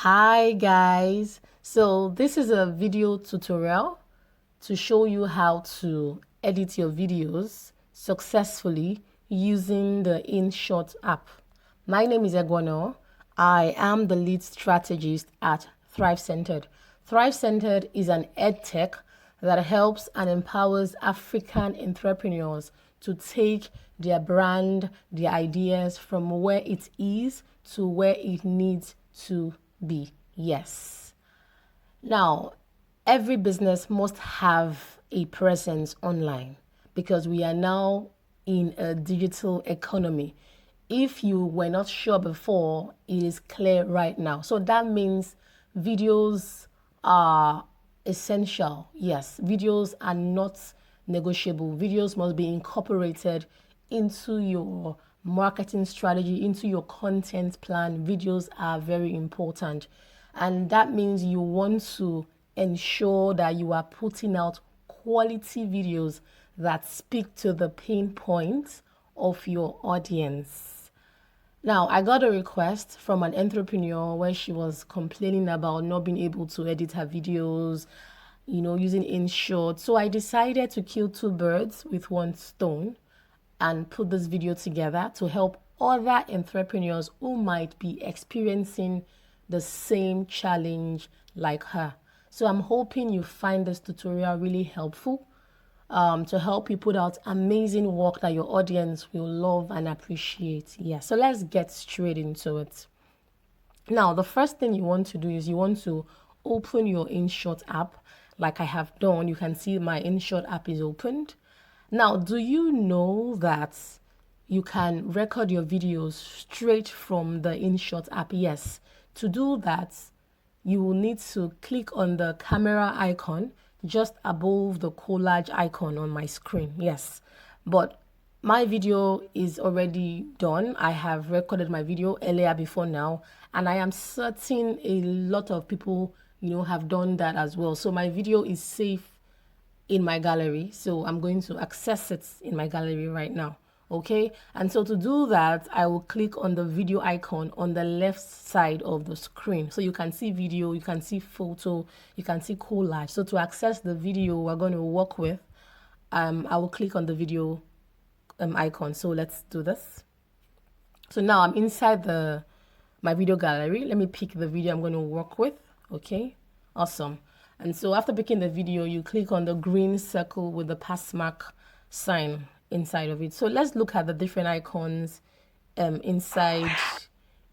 Hi guys, so this is a video tutorial to show you how to edit your videos successfully using the Inshot app. My name is Egwano. I am the lead strategist at Thrive Centered. Thrive Centered is an EdTech that helps and empowers African entrepreneurs to take their brand, their ideas from where it is to where it needs to be. Yes. Now, every business must have a presence online because we are now in a digital economy. If you were not sure before, it is clear right now. So that means videos are essential. Yes, videos are not negotiable. Videos must be incorporated into your marketing strategy, into your content plan. Videos are very important. And that means you want to ensure that you are putting out quality videos that speak to the pain points of your audience. Now, I got a request from an entrepreneur where she was complaining about not being able to edit her videos, using Inshot. So I decided to kill two birds with one stone and put this video together to help other entrepreneurs who might be experiencing the same challenge like her. So I'm hoping you find this tutorial really helpful to help you put out amazing work that your audience will love and appreciate. Yeah, so let's get straight into it. Now, the first thing you want to do is you want to open your Inshot app like I have done. You can see my Inshot app is opened. Now, do you know that you can record your videos straight from the Inshot app? Yes. To do that, you will need to click on the camera icon just above the collage icon on my screen. Yes. But my video is already done. I have recorded my video earlier before now, and I am certain a lot of people, have done that as well. So my video is safe in my gallery, so I'm going to access it in my gallery right now. Okay, and so to do that, I will click on the video icon on the left side of the screen, so you can see video, you can see photo, you can see collage. So to access the video we're going to work with, I will click on the video icon. So let's do this. So now I'm inside my video gallery. Let me pick the video I'm going to work with. Okay, awesome. And so after picking the video, you click on the green circle with the pass mark sign inside of it. So let's look at the different icons inside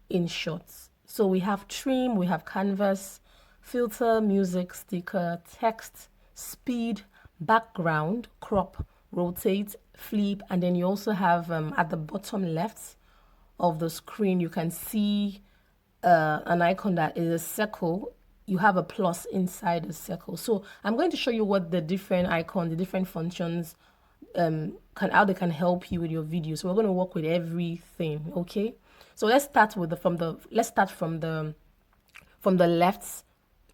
Inshot. So we have trim, we have canvas, filter, music, sticker, text, speed, background, crop, rotate, flip, and then you also have at the bottom left of the screen, you can see an icon that is a circle. You have a plus inside the circle. So I'm going to show you what the different icons, the different functions, how they can help you with your video. So we're going to work with everything. Okay. So let's start with from the left,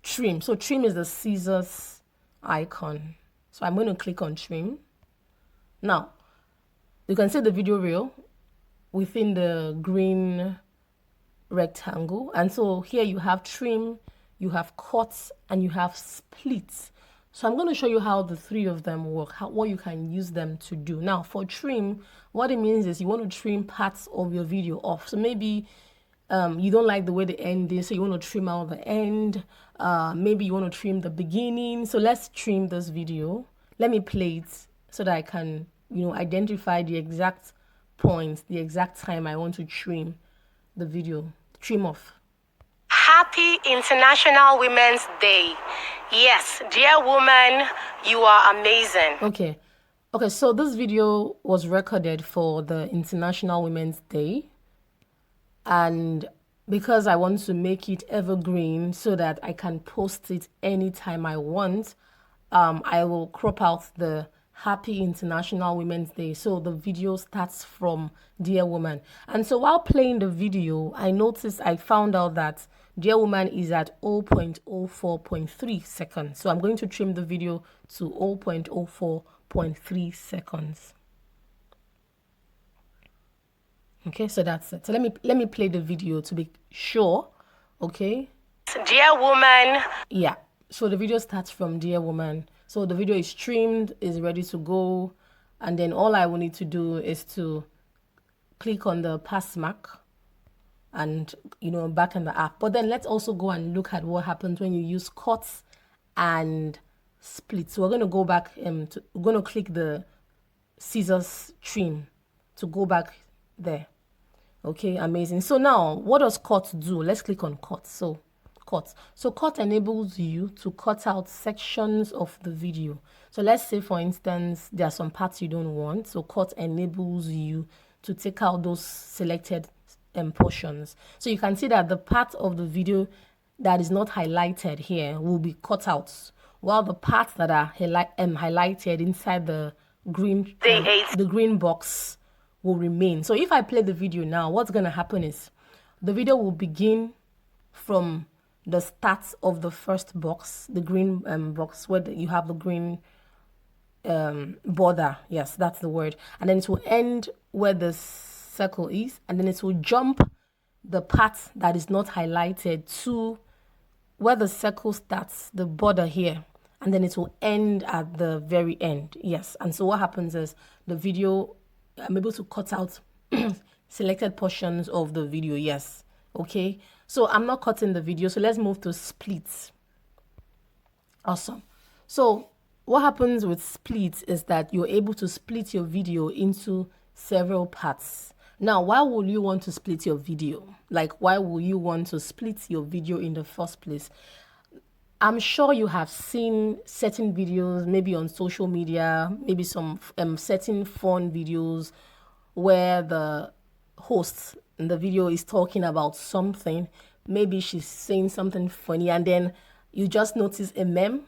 trim. So trim is the scissors icon. So I'm going to click on trim. Now you can see the video reel within the green rectangle, and so here you have trim, you have cuts, and you have splits. So I'm going to show you how the three of them work, what you can use them to do. Now for trim, what it means is you want to trim parts of your video off. So maybe you don't like the way the end is, so you want to trim out the end. Maybe you want to trim the beginning. So let's trim this video. Let me play it so that I can identify the exact points, the exact time I want to trim the video. Trim off. Happy International Women's Day. Yes, dear woman, you are amazing. Okay, so this video was recorded for the International Women's Day, and because I want to make it evergreen so that I can post it anytime I want, I will crop out the Happy International Women's Day. So the video starts from Dear Woman. And so while playing the video, I found out that Dear Woman is at 0.04.3 seconds. So I'm going to trim the video to 0.04.3 seconds. Okay, so that's it. So let me play the video to be sure. Okay, Dear woman. Yeah, so the video starts from dear woman. So the video is streamed, is ready to go, and then all I will need to do is to click on the pass mark and back in the app. But then let's also go and look at what happens when you use cuts and split. So we're going to go back we're going to click the scissors trim to go back there. Okay, amazing. So now what does cut do? Let's click on cut. So cut enables you to cut out sections of the video. So let's say, for instance, there are some parts you don't want. So cut enables you to take out those selected portions. So you can see that the part of the video that is not highlighted here will be cut out, while the parts that are highlighted inside the green box will remain. So if I play the video now, what's going to happen is the video will begin from the start of the first box, the green box where you have the green border. Yes, that's the word. And then it will end where the circle is, and then it will jump the part that is not highlighted to where the circle starts, the border here, and then it will end at the very end. Yes, and so what happens is the video, I'm able to cut out selected portions of the video. Yes, okay, so I'm not cutting the video, so let's move to split. Awesome. So what happens with split is that you're able to split your video into several parts. Now, why would you want to split your video? Like, why will you want to split your video in the first place? I'm sure you have seen certain videos, maybe on social media, maybe some certain fun videos where the host in the video is talking about something. Maybe she's saying something funny, and then you just notice a meme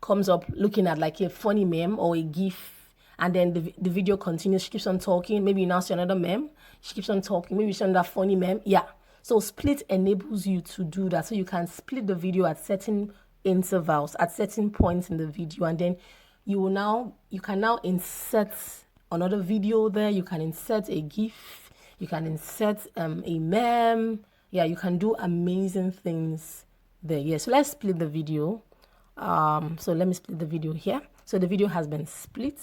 comes up looking at like a funny meme or a GIF, and then the video continues. She keeps on talking. Maybe you now see another meme. She keeps on talking. Maybe you see another funny meme. Yeah. So split enables you to do that. So you can split the video at certain intervals, at certain points in the video, and then you can now insert another video there. You can insert a GIF. You can insert a meme. Yeah, you can do amazing things there. Yeah, so let's split the video. So let me split the video here. So the video has been split.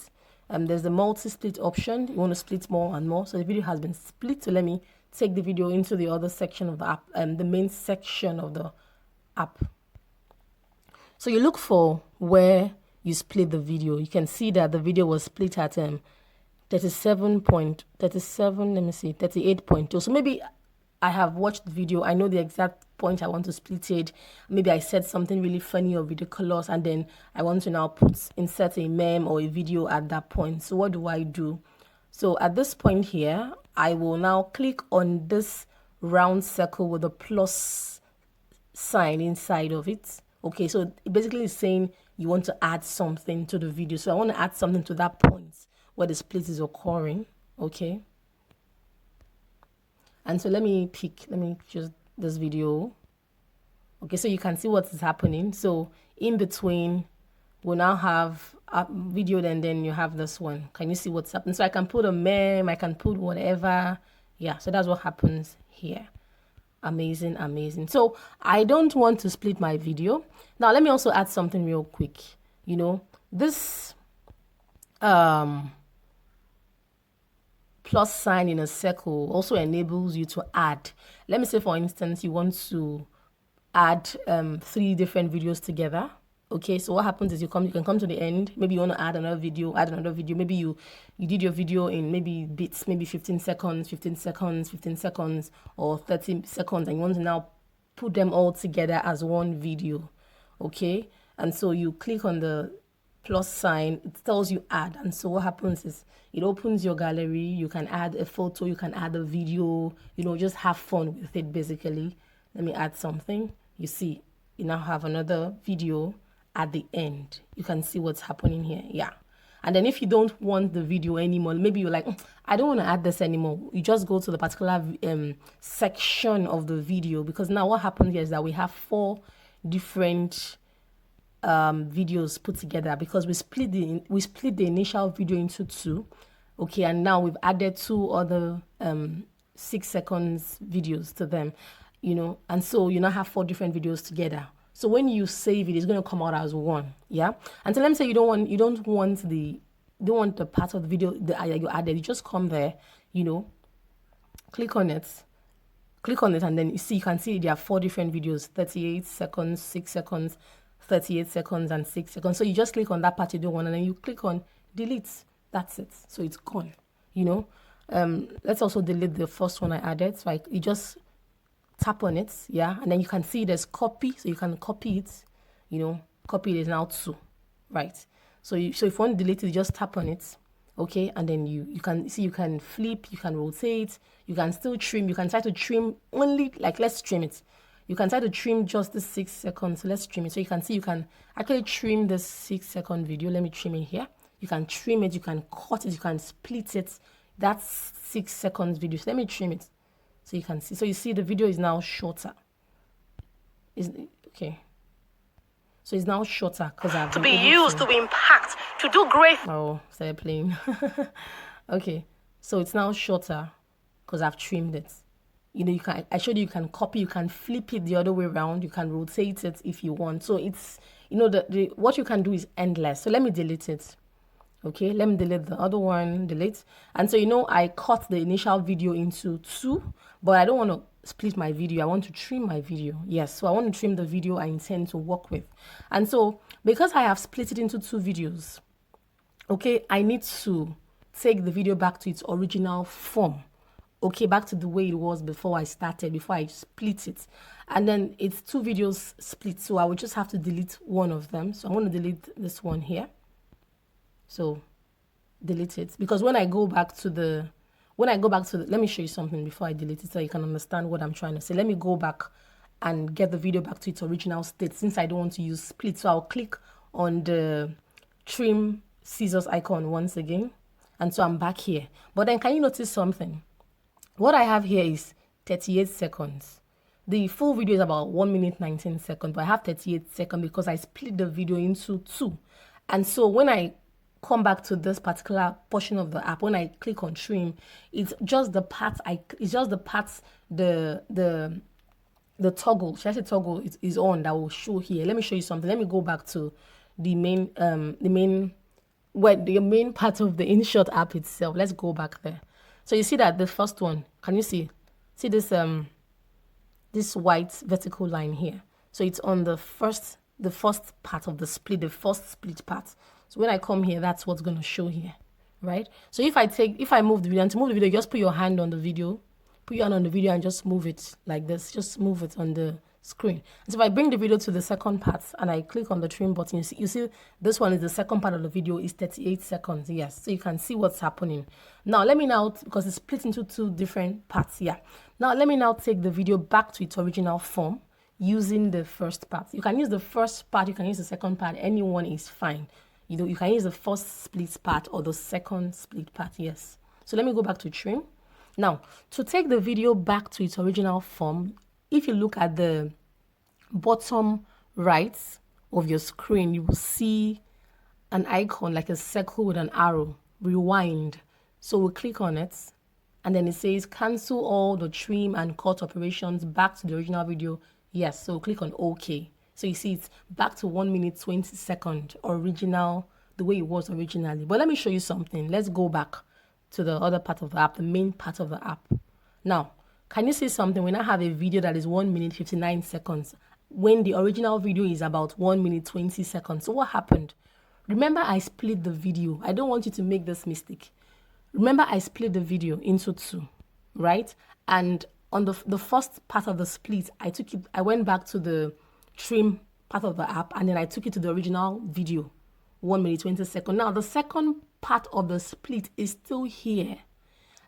There's the multi-split option. You want to split more and more. So the video has been split. So let me take the video into the other section of the app, the main section of the app. So you look for where you split the video. You can see that the video was split at 38.2. So maybe I have watched the video. I know the exact point I want to split it. Maybe I said something really funny or ridiculous, and then I want to now insert a meme or a video at that point. So what do I do? So at this point here, I will now click on this round circle with a plus sign inside of it. Okay, so it basically is saying you want to add something to the video. So I want to add something to that point where the split is occurring. Okay. And so let me choose this video. Okay, so you can see what is happening. So in between, we'll now have a video, and then you have this one. Can you see what's happening? So I can put a meme, I can put whatever. Yeah, so that's what happens here. Amazing, amazing. So I don't want to split my video. Now let me also add something real quick. You know, this plus sign in a circle also enables you to add. Let me say, for instance, you want to add 3 different videos together. Okay, so what happens is you can come to the end. Maybe you want to add another video. Maybe you did your video in maybe bits, maybe 15 seconds, or 30 seconds, and you want to now put them all together as one video. Okay, and so you click on the plus sign, it tells you add, and so what happens is it opens your gallery. You can add a photo, you can add a video, just have fun with it basically. Let me add something. You see, you now have another video at the end. You can see what's happening here. Yeah. And then if you don't want the video anymore, maybe you're like, I don't want to add this anymore. You just go to the particular section of the video, because now what happens here is that we have 4 different videos put together, because we split the initial video into 2. Okay, and now we've added 2 other 6 seconds videos to them. you know, and so you now have 4 different videos together. So when you save it, it's going to come out as one. Yeah. And so let me say you don't want the part of the video that you added. You just come there, you know, click on it, and then you can see there are 4 different videos: 38 seconds, 6 seconds, 38 seconds, and 6 seconds. So you just click on that part you don't want, and then you click on delete. That's it. So it's gone. You know. Let's also delete the first one I added. So you just tap on it, yeah, and then you can see there's copy, so you can copy it, you know, copy it is now 2, right? So if you want to delete it, you just tap on it, okay, and then you can see you can flip, you can rotate, you can still trim, you can try to trim only, like, let's trim it. You can try to trim just the 6 seconds, so let's trim it. So you can see you can actually trim the 6-second video. Let me trim it here. You can trim it, you can cut it, you can split it. That's 6 seconds video. So let me trim it. So you can see. So you see the video is now shorter. Okay. So it's now shorter because I've to be used to impact, to do great. Oh, started playing. Okay. So it's now shorter because I've trimmed it. You know, I showed you can copy, you can flip it the other way around, you can rotate it if you want. So it's, you know, what you can do is endless. So let me delete it. Okay, let me delete the other one, delete. And so, you know, I cut the initial video into 2, but I don't want to split my video. I want to trim my video. Yes, so I want to trim the video I intend to work with. And so, because I have split it into 2 videos, okay, I need to take the video back to its original form. Okay, back to the way it was before I started, before I split it. And then it's 2 videos split, so I will just have to delete one of them. So I'm going to delete this one here. So delete it, because when I go back to the, let me show you something before I delete it so you can understand what I'm trying to say. Let me go back and get the video back to its original state, since I don't want to use split. So I'll click on the trim scissors icon once again. And so I'm back here. But then can you notice something? What I have here is 38 seconds. The full video is about 1 minute 19 seconds, but I have 38 seconds because I split the video into 2. And so when I come back to this particular portion of the app, when I click on trim, it's just the parts the toggle, should I say toggle, is on that will show here. Let me show you something. Let me go back to the main part of the Inshot app itself. Let's go back there. So you see that the first one, can you see this this white vertical line here? So it's on the first part of the split, the first split part. So when I come here, that's what's going to show here, right? So if I move the video, and to move the video, just put your hand on the video, and just move it like this. Just move it on the screen. And so if I bring the video to the second part and I click on the trim button, you see this one is the second part of the video, is 38 seconds. Yes, so you can see what's happening. Now let me because it's split into 2 different parts. Yeah. Now let me take the video back to its original form using the first part. You can use the first part, you can use the second part, any one is fine. You know, you can use the first split part or the second split part, yes. So let me go back to trim. Now, to take the video back to its original form, if you look at the bottom right of your screen, you will see an icon like a circle with an arrow, rewind. So we'll click on it, and then it says cancel all the trim and cut operations back to the original video. Yes, so we'll click on OK. So you see it's back to 1 minute 20 seconds original, the way it was originally. But let me show you something. Let's go back to the other part of the app, the main part of the app. Now, can you see something? When I have a video that is 1 minute 59 seconds, when the original video is about 1 minute 20 seconds. So what happened? Remember, I split the video. I don't want you to make this mistake. Remember, I split the video into 2, right? And on the first part of the split, I went back to the trim part of the app, and then I took it to the original video, 1 minute 20 seconds. Now the second part of the split is still here,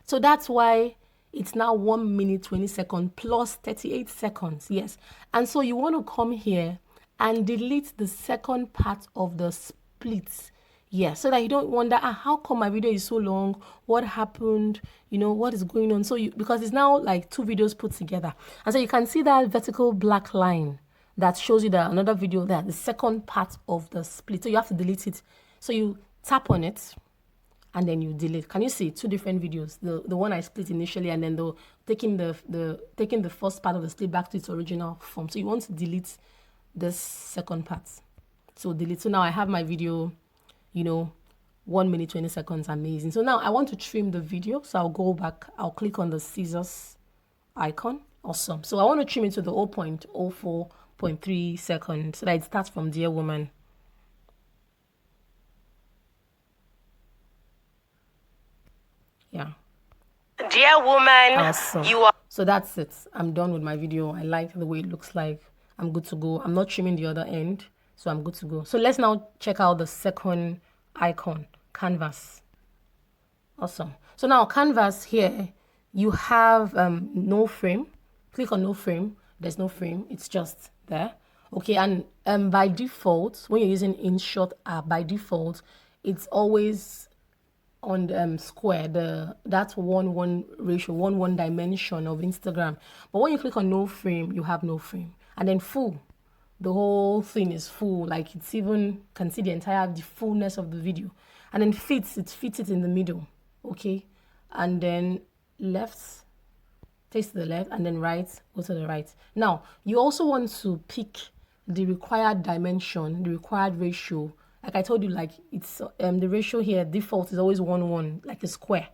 so that's why it's now 1 minute 20 seconds plus 38 seconds. Yes. And so you want to come here and delete the second part of the split. Yes, so that you don't wonder, how come my video is so long? What happened? You know, what is going on? So because it's now like 2 videos put together. And so you can see that vertical black line that shows you that another video there, the second part of the split. So you have to delete it. So you tap on it, and then you delete. Can you see two different videos? The one I split initially, and then taking the first part of the split back to its original form. So you want to delete this second part. So delete. So now I have my video, 1 minute 20 seconds. Amazing. So now I want to trim the video. So I'll go back. I'll click on the scissors icon. Awesome. So I want to trim it to the 0.04.3 seconds so that it starts from Dear Woman. Yeah. Dear woman, Awesome. you are. So that's it. I'm done with my video. I like the way it looks like. I'm good to go. I'm not trimming the other end, so I'm good to go. So let's now check out the second icon, canvas. Awesome. So now canvas here, you have no frame. Click on no frame. There's no frame. It's just there. Okay, and by default, when you're using Inshot app, by default, it's always on the square, that 1:1 ratio, 1:1 dimension of Instagram. But when you click on no frame, you have no frame. And then full, the whole thing is full, like it's even can see the fullness of the video. And then fits it in the middle. Okay, and then left, takes to the left, and then right, go to the right. Now you also want to pick the required dimension, the required ratio. Like I told you, like it's the ratio here default is always 1:1, like a square.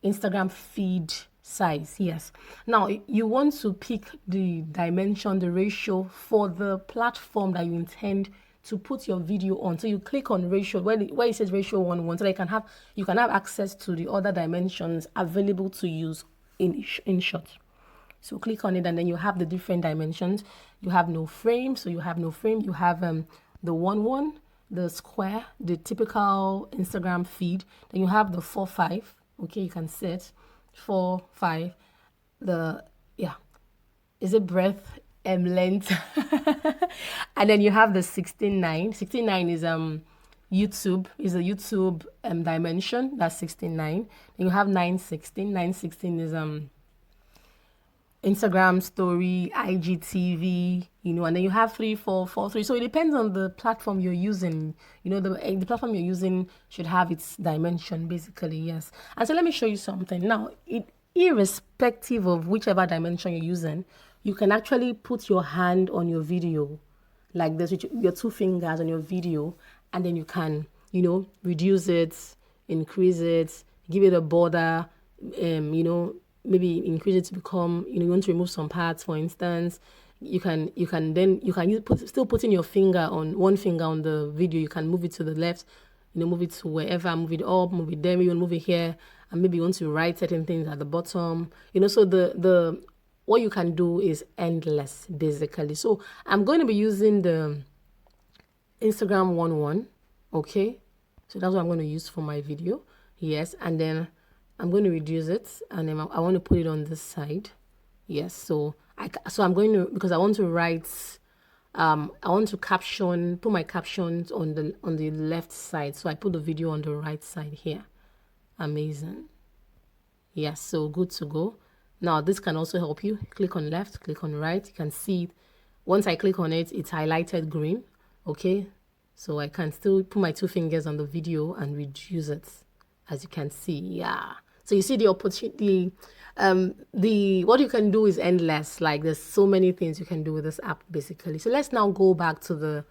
Instagram feed size, yes. Now you want to pick the dimension, the ratio for the platform that you intend to put your video on. So you click on ratio where it says ratio 1:1, so that you can have access to the other dimensions available to use in Inshot. So click on it, and then you have the different dimensions. You have no frame, so you have no frame. You have the 1:1, the square, the typical Instagram feed. Then you have the 4:5. Okay, you can set 4:5. Is it breadth and length? And then you have the 16:9. 16:9 is YouTube, is a YouTube dimension. That's 16:9. Then you have 9:16. 9:16 is Instagram story, IGTV, and then you have 3:4:4:3. So it depends on the platform you're using. The platform you're using should have its dimension, basically, yes. And so let me show you something. Now, irrespective of whichever dimension you're using, you can actually put your hand on your video, like this, with your two fingers on your video, and then you can, reduce it, increase it, give it a border, maybe increase it to become, you want to remove some parts, for instance. You can still putting your finger on one finger on the video. You can move it to the left, move it to wherever, move it up, move it there, maybe you want to move it here, and maybe you want to write certain things at the bottom. So the what you can do is endless, basically. So I'm going to be using the Instagram 1:1, okay? So that's what I'm going to use for my video, yes. And then I'm going to reduce it, and then I want to put it on this side, yes. So I'm going to, because I want to write, I want to put my captions on the left side. So I put the video on the right side here. Amazing. Yes, so good to go. Now this can also help you. Click on left, click on right. You can see once I click on it, it's highlighted green. Okay, so I can still put my two fingers on the video and reduce it, as you can see. Yeah. So you see the opportunity. What you can do is endless. Like there's so many things you can do with this app, basically. So let's now go back to the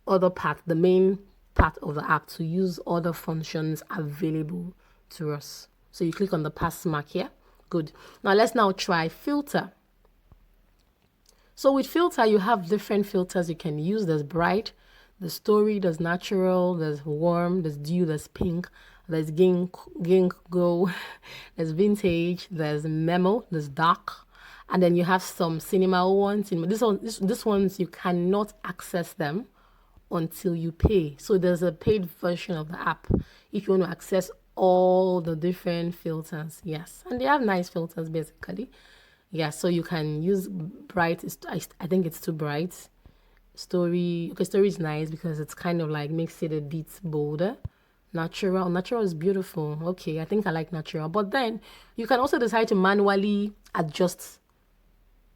other part, the main part of the app, to use other functions available to us. So you click on the pass mark here. Good. Now let's now try filter. So with filter, you have different filters you can use. There's bright, there's story, there's natural, there's warm, there's dew, there's pink, there's ginkgo, there's vintage, there's memo, there's dark, and then you have some cinema ones. This ones you cannot access them until you pay. So there's a paid version of the app if you want to access all the different filters, yes. And they have nice filters, basically. Yeah, so you can use bright. I think it's too bright. Story is nice because it's kind of like makes it a bit bolder. Natural is beautiful. Okay, I think I like natural. But then you can also decide to manually adjust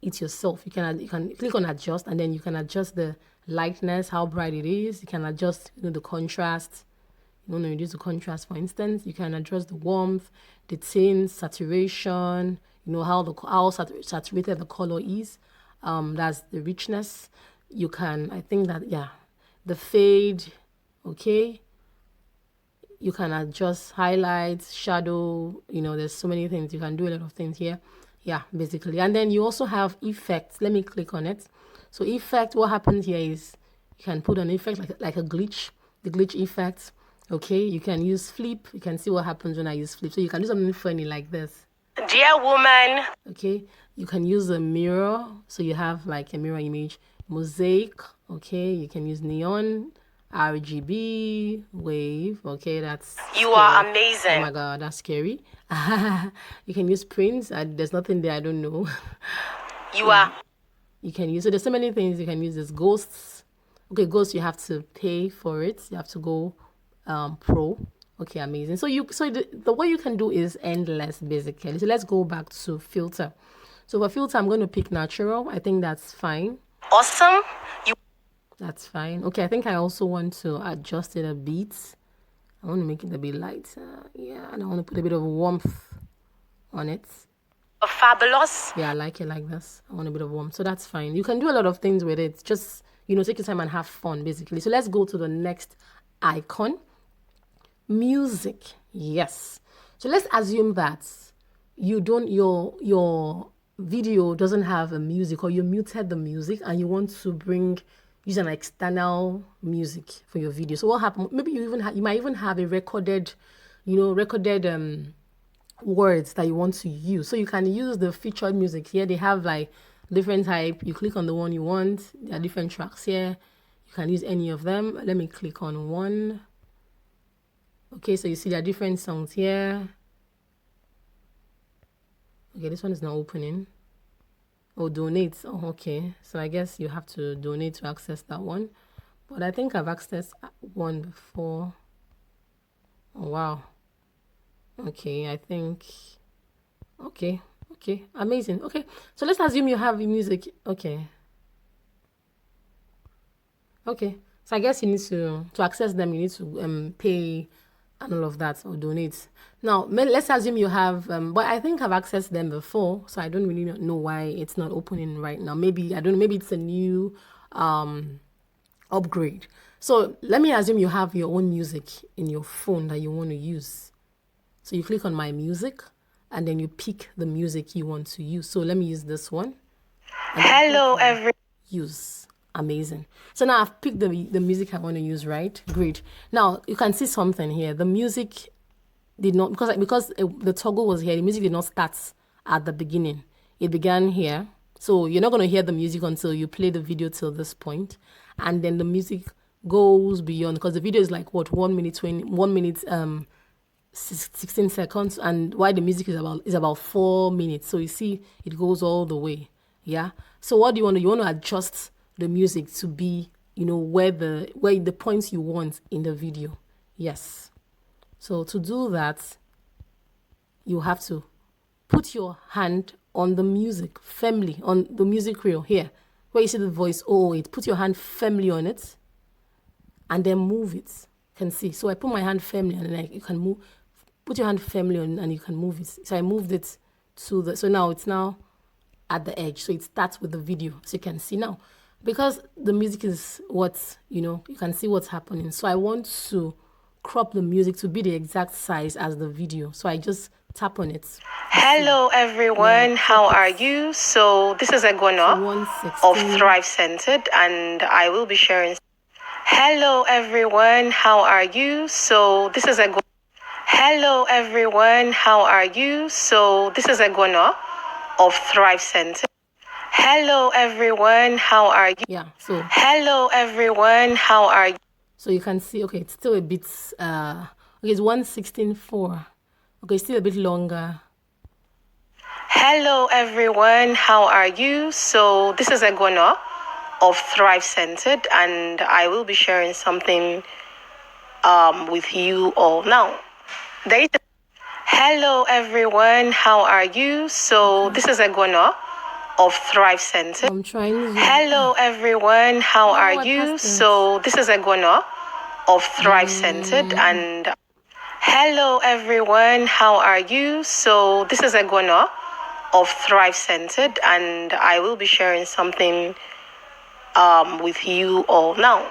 it yourself. You can click on adjust, and then you can adjust the lightness, how bright it is. You can adjust the contrast, You want to reduce the contrast, for instance. You can adjust the warmth, the tint, saturation, how saturated the color is. That's the richness. You can, I think that, yeah, the fade, okay. You can adjust highlights, shadow, there's so many things. You can do a lot of things here. Yeah, basically. And then you also have effects. Let me click on it. So effect, what happens here is you can put an effect like a glitch, the glitch effect. Okay, you can use flip. You can see what happens when I use flip. So you can do something funny like this. Dear woman. Okay, you can use a mirror. So you have like a mirror image, mosaic. Okay, you can use neon, RGB, wave. Okay, that's You scary. are amazing. Oh my god, that's scary. You can use prints. There's nothing there I don't know. You are. You can use, so there's so many things you can use. There's ghosts. Okay, ghosts, you have to pay for it. You have to go pro. Okay, amazing. So the way you can do is endless, basically. So let's go back to filter. So for filter, I'm going to pick natural. I think that's fine. Awesome. That's fine. Okay, I think I also want to adjust it a bit. I want to make it a bit lighter. Yeah, and I want to put a bit of warmth on it. Fabulous. Yeah, I like it like this. I want a bit of warmth. So that's fine. You can do a lot of things with it. Just, take your time and have fun, basically. So let's go to the next icon. Music. Yes. So let's assume that your video doesn't have a music, or you muted the music and you want to use an external music for your video. So what happened? Maybe you might even have a recorded words that you want to use. So you can use the featured music here. They have like different type. You click on the one you want. There are different tracks here. You can use any of them. Let me click on one. Okay, so you see there are different songs here. Okay, this one is not opening. Oh, donate. Oh, okay. So I guess you have to donate to access that one. But I think I've accessed one before. Oh, wow. Okay, I think. Okay, amazing. Okay, so let's assume you have music. Okay. So I guess you need to access them. You need to pay and all of that, or donate. Now let's assume you have. But I think I've accessed them before, so I don't really know why it's not opening right now. Maybe I don't know. Maybe it's a new upgrade. So let me assume you have your own music in your phone that you want to use. So you click on my music, and then you pick the music you want to use. So let me use this one. Hello, everyone. Use. Amazing. So now I've picked the music I want to use, right? Great. Now you can see something here. The music did not, because the toggle was here, the music did not start at the beginning. It began here. So you're not going to hear the music until you play the video till this point. And then the music goes beyond, because the video is like what, 1 minute 16 seconds, and while the music is about 4 minutes. So you see it goes all the way. Yeah. So what do you want to adjust the music to be, where the points you want in the video. Yes. So to do that, you have to put your hand on the music firmly, on the music reel here, where you see the voice 008. Put your hand firmly on it and then move it. You can see. So I put my hand firmly, and then you can move. Put your hand firmly on, and you can move it. So I moved it to so now it's at the edge. So it starts with the video. So you can see now. Because the music is you can see what's happening. So I want to crop the music to be the exact size as the video. So I just tap on it. Hello, everyone. How are you? So this is Egona of Thrive Centered, and I will be sharing. Hello, everyone. How are you? So this is Egona. Hello, everyone. How are you? So this is Egona of Thrive Centered. Hello, everyone. How are you? Yeah, so. Hello, everyone. How are you? So you can see, okay, it's still a bit, okay, it's 1:16:04. Okay, still a bit longer. Hello, everyone. How are you? So this is Egona of Thrive Centered, and I will be sharing something with you all now. Hello, everyone. How are you? So this is Egona of Thrive Centered. I'm trying to. Hello, everyone. How are you? So this is Egona of Thrive Centered. And hello everyone, how are you? So this is Egwana of Thrive Centered, and I will be sharing something with you all. Now,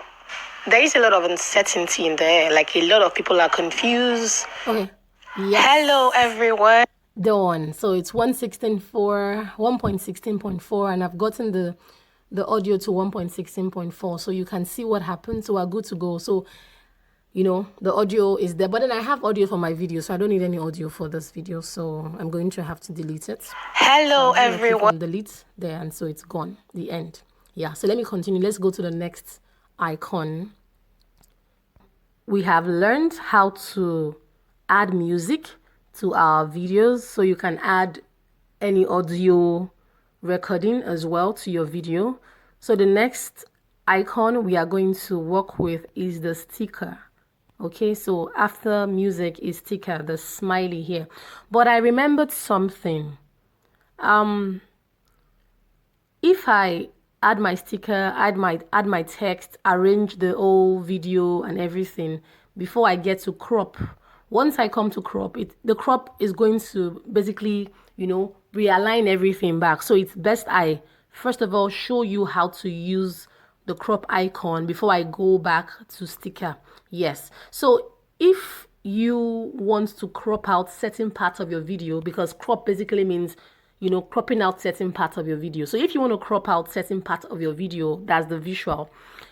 there is a lot of uncertainty in there, like a lot of people are confused. Okay. Yes. Hello everyone. Done. So it's 1.16.4, and I've gotten the audio to 1.16.4, so you can see what happened. So we're good to go. So the audio is there, but then I have audio for my video, so I don't need any audio for this video, so I'm going to have to delete it. Hello everyone. Delete there, and so it's gone, the end. Yeah, so let me continue. Let's go to the next icon. We have learned how to add music to our videos, so you can add any audio recording as well to your video. So the next icon we are going to work with is the sticker. Okay, so after music is sticker, the smiley here. But I remembered something. If I add my sticker, add my text, arrange the whole video and everything before I get to crop. Once I come to crop, the crop is going to basically, realign everything back. So it's best I first of all show you how to use the crop icon before I go back to sticker. Yes. So if you want to crop out certain parts of your video, because crop basically means cropping out certain parts of your video. So if you want to crop out certain parts of your video, that's the visual,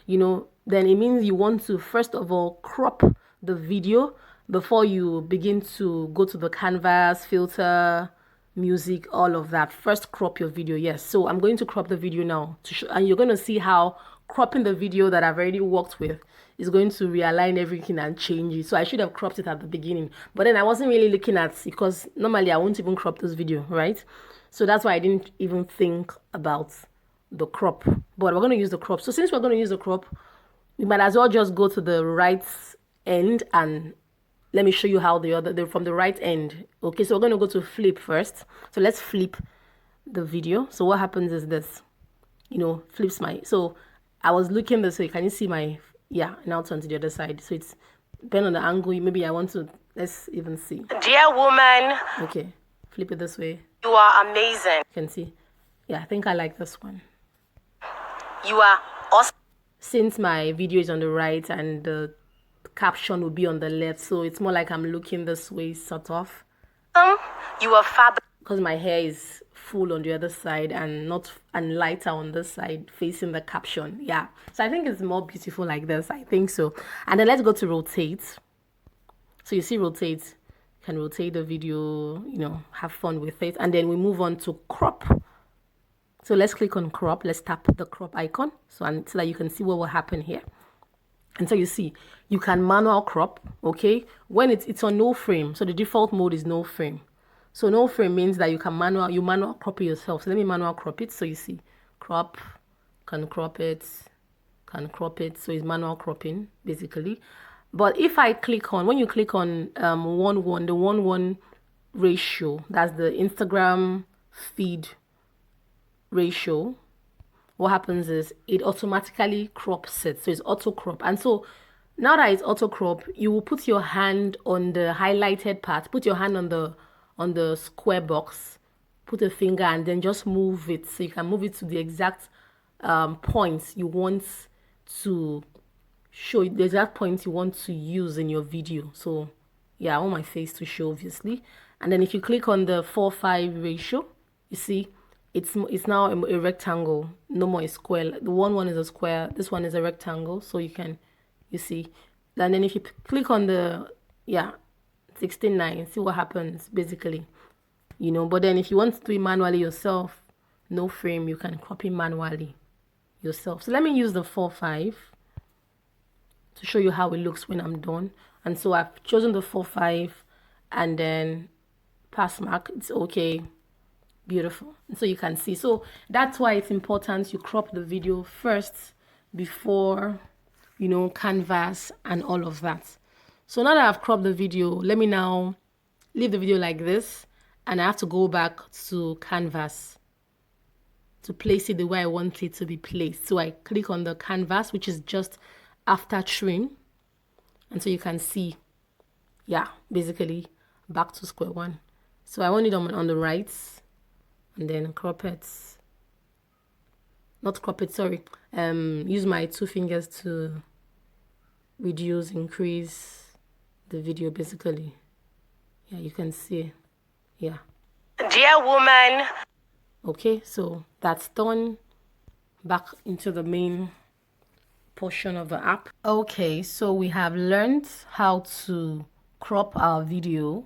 then it means you want to first of all crop the video before you begin to go to the canvas, filter, music, all of that. First crop your video. Yes. So I'm going to crop the video now to show, and you're going to see how cropping the video that I've already worked with is going to realign everything and change it. So I should have cropped it at the beginning, but then I wasn't really looking at, because normally I won't even crop this video, right? So that's why I didn't even think about the crop, but we're going to use the crop. So since we're going to use the crop, we might as well just go to the right end, and let me show you how from the right end. Okay, so we're going to go to flip first. So let's flip the video. So what happens is this, flips so I was looking this way. Can you see my, now turn to the other side. So it's depending on the angle. Maybe I want to, let's even see. Dear woman. Okay, flip it this way. You are amazing. You can see. Yeah, I think I like this one. You are awesome. Since my video is on the right and the caption will be on the left, so it's more like I'm looking this way, sort of. You are fab. Because my hair is full on the other side and lighter on this side facing the caption. Yeah, so I think it's more beautiful like this. I think so. And then let's go to rotate. So you see rotate, you can rotate the video, have fun with it. And then we move on to crop. So let's click on crop. Let's tap the crop icon so that you can see what will happen here. And so you see, you can manual crop, okay? When it's on no frame, so the default mode is no frame. So no frame means that you can manual crop it yourself. So let me manual crop it. So you see, crop, can crop it. So it's manual cropping, basically. But if I click on, when you click on the 1:1 ratio, that's the Instagram feed ratio, what happens is it automatically crops it. So it's auto crop. And so now that it's auto crop, you will put your hand on the highlighted part, put your hand on the square box, put a finger, and then just move it. So you can move it to the exact points you want to show, the exact points you want to use in your video. So yeah, I want my face to show, obviously. And then if you click on the 4:5 ratio, you see it's now a rectangle, no more a square. The one is a square, this one is a rectangle. So you see. And then if you click on the 16:9, see what happens basically, but then if you want to do it manually yourself, no frame, you can crop it manually yourself. So let me use the 4:5 to show you how it looks when I'm done. And so I've chosen the 4:5 and then pass mark. It's okay. Beautiful. And so you can see. So that's why it's important you crop the video first before, canvas and all of that. So now that I've cropped the video, let me now leave the video like this, and I have to go back to canvas to place it the way I want it to be placed. So I click on the canvas, which is just after trim. And so you can see, yeah, basically back to square one. So I want it on the right, and then crop it. Not crop it, sorry. Use my 2 fingers to reduce, increase the video basically. Yeah, you can see. Yeah. Dear woman. Okay, so that's done. Back into the main portion of the app. Okay, so we have learned how to crop our video,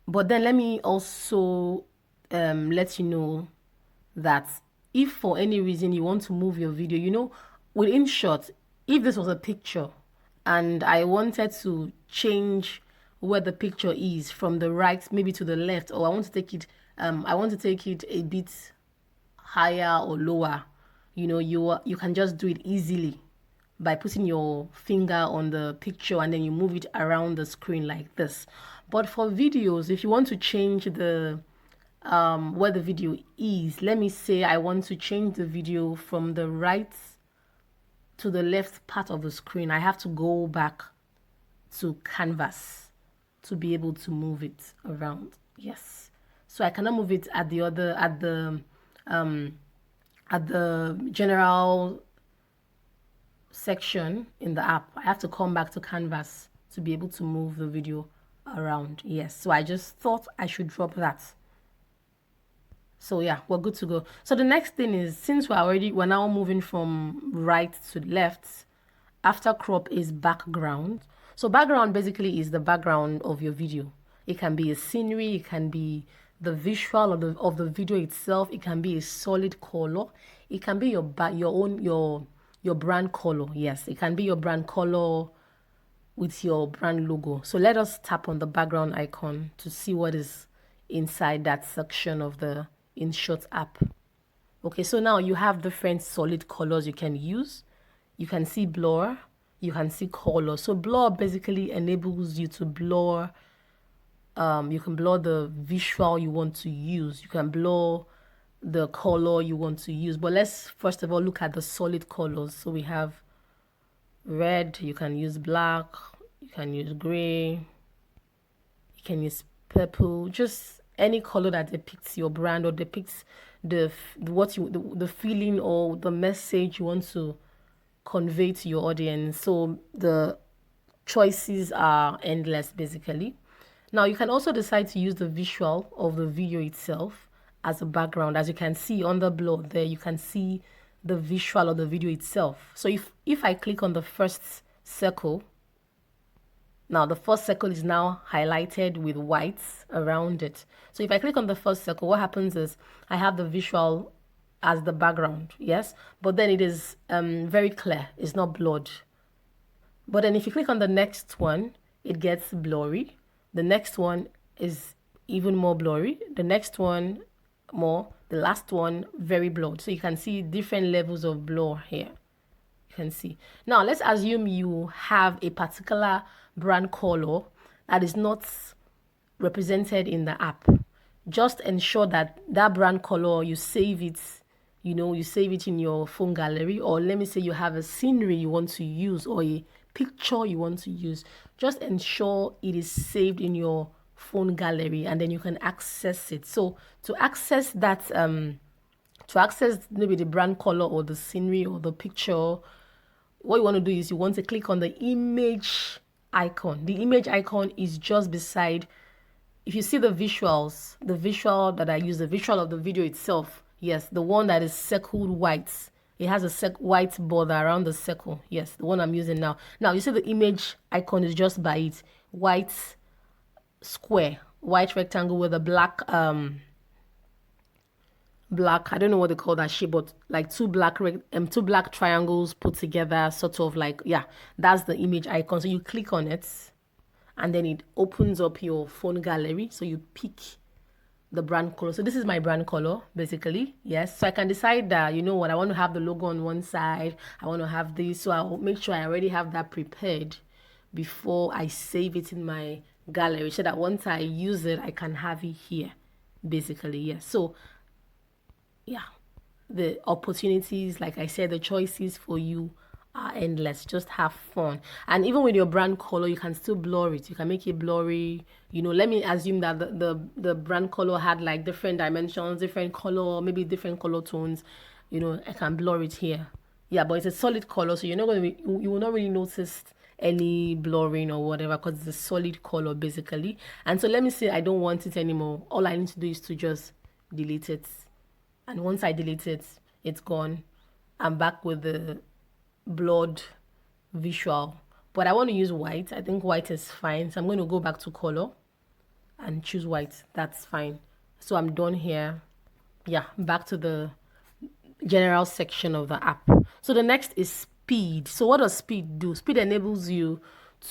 but then let me also let you know that if for any reason you want to move your video, with Inshot, if this was a picture and I wanted to change where the picture is from the right maybe to the left, or I want to take it a bit higher or lower, you can just do it easily by putting your finger on the picture and then you move it around the screen like this. But for videos, if you want to change the where the video is, let me say I want to change the video from the right to the left part of the screen, I have to go back to canvas to be able to move it around. Yes, so I cannot move it at the general section in the app. I have to come back to canvas to be able to move the video around. Yes, so I just thought I should drop that. So yeah, we're good to go. So the next thing is, since we're now moving from right to left, after crop is background. So background basically is the background of your video. It can be a scenery, it can be the visual of the video itself, it can be a solid color, it can be your brand color. Yes, it can be your brand color with your brand logo. So let us tap on the background icon to see what is inside that section of the Inshot app. Okay, so now you have different solid colors you can use. You can see blur, you can see color. So blur basically enables you to blur. You can blur the visual you want to use. You can blur the color you want to use. But let's first of all look at the solid colors. So we have red, you can use black, you can use gray, you can use purple, just any color that depicts your brand or depicts the feeling or the message you want to convey to your audience. So the choices are endless basically. Now you can also decide to use the visual of the video itself as a background. As you can see on the blur there, you can see the visual of the video itself. So if I click on the first circle, now the first circle is now highlighted with whites around it. So if I click on the first circle, what happens is I have the visual as the background, yes, but then it is very clear, it's not blurred. But then if you click on the next one, it gets blurry. The next one is even more blurry. The next one more. The last one very blurred. So you can see different levels of blur here. You can see. Now let's assume you have a particular brand color that is not represented in the app. Just ensure that brand color, you save it, you save it in your phone gallery, or let me say you have a scenery you want to use or a picture you want to use. Just ensure it is saved in your phone gallery and then you can access it. So to access that, maybe the brand color or the scenery or the picture, what you want to do is you want to click on the image icon. The image icon is just beside, if you see the visuals, the visual that I use, the visual of the video itself, yes, the one that is circled white. It has a white border around the circle. Yes, the one I'm using now. Now, you see the image icon is just by it. White square, white rectangle with a black, I don't know what they call that shape, but like two black triangles put together, sort of like, yeah, that's the image icon. So you click on it and then it opens up your phone gallery. So you pick the brand color. So this is my brand color basically. Yes, so I can decide that, you know what, I want to have the logo on one side, I want to have this, so I'll make sure I already have that prepared before I save it in my gallery, so that once I use it I can have it here basically. Yes, so yeah, the opportunities, like I said, the choices for you are endless. Just have fun. And even with your brand color, you can still blur it. You can make it blurry. Let me assume that the brand color had like different dimensions, different color, maybe different color tones. I can blur it here. Yeah, but it's a solid color, so you're not going to you will not really notice any blurring or whatever, because it's a solid color basically. And so let me say I don't want it anymore. All I need to do is to just delete it. And once I delete it, it's gone. I'm back with the blurred visual. But I want to use white. I think white is fine. So I'm going to go back to color and choose white. That's fine. So I'm done here. Yeah, back to the general section of the app. So the next is speed. So what does speed do? Speed enables you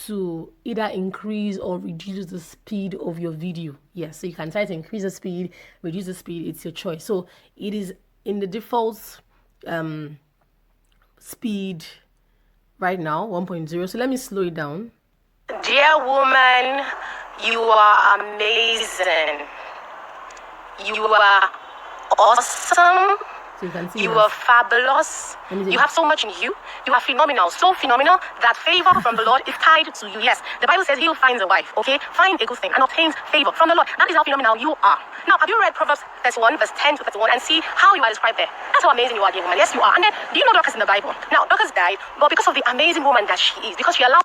to either increase or reduce the speed of your video. Yes, so you can try to increase the speed, reduce the speed. It's your choice. So it is in the default speed right now, 1.0. So let me slow it down. Dear woman, you are amazing. You are awesome. So you can see you are fabulous. You have so much in you. You are phenomenal. So phenomenal that favor from the Lord is tied to you. Yes, the Bible says he'll find a wife, okay? Find a good thing and obtains favor from the Lord. That is how phenomenal you are. Now, have you read Proverbs 31, verse 10 to 31 and see how you are described there? That's how amazing you are, dear woman. Yes, you are. And then, do you know Dorcas in the Bible? Now, Dorcas died, but because of the amazing woman that she is, because she allowed...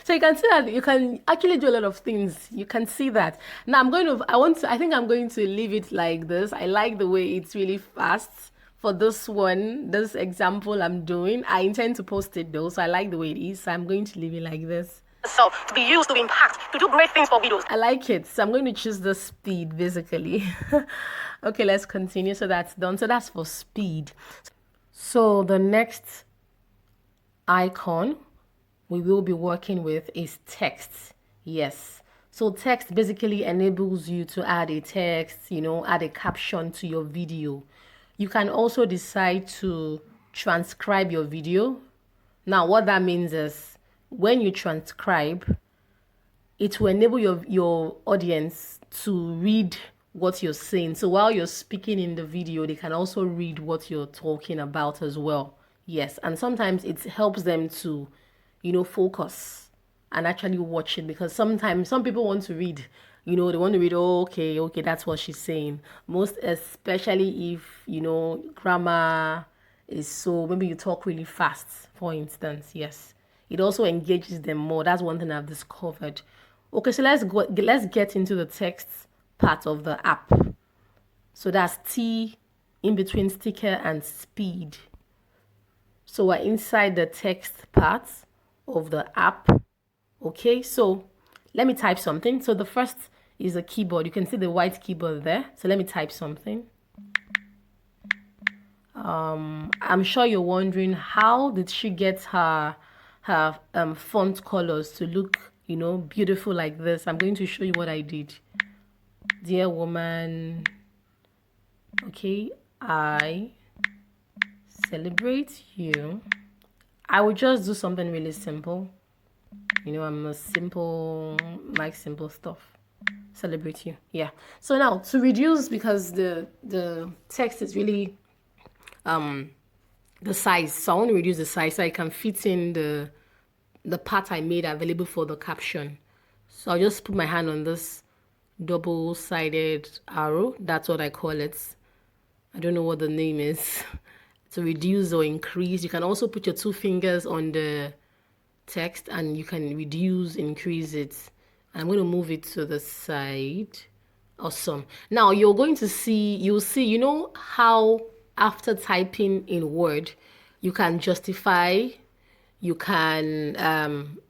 So you can see that you can actually do a lot of things. You can see that. Now I think I'm going to leave it like this. I like the way it's really fast for this example I'm doing. I intend to post it though, so I like the way it is. So I'm going to leave it like this. So to be used to impact, to do great things for widows. I like it. So I'm going to choose the speed basically. Okay, let's continue. So that's done. So that's for speed. So the next icon we will be working with is text. Yes. So text basically enables you to add a text, add a caption to your video. You can also decide to transcribe your video. Now, what that means is when you transcribe, it will enable your audience to read what you're saying. So while you're speaking in the video, they can also read what you're talking about as well. Yes. And sometimes it helps them to focus and actually watch it, because sometimes some people want to read, they want to read, oh, okay, that's what she's saying. Most especially if, grammar is so, maybe you talk really fast, for instance. Yes. It also engages them more. That's one thing I've discovered. Okay, so let's get into the text part of the app. So that's T in between sticker and speed. So we're inside the text part of the app. Okay, so let me type something. So the first is a keyboard. You can see the white keyboard there. So let me type something. I'm sure you're wondering, how did she get her font colors to look beautiful like this? I'm going to show you what I did. Dear woman, okay, I celebrate you. I would just do something really simple. I'm a like simple stuff. Celebrate you. Yeah. So now to reduce, because the text is really the size. So I want to reduce the size so I can fit in the part I made available for the caption. So I'll just put my hand on this double-sided arrow. That's what I call it. I don't know what the name is. To reduce or increase. You can also put your two fingers on the text and you can reduce, increase it. I'm going to move it to the side. Awesome. Now you'll see, how after typing in Word, you can justify, you can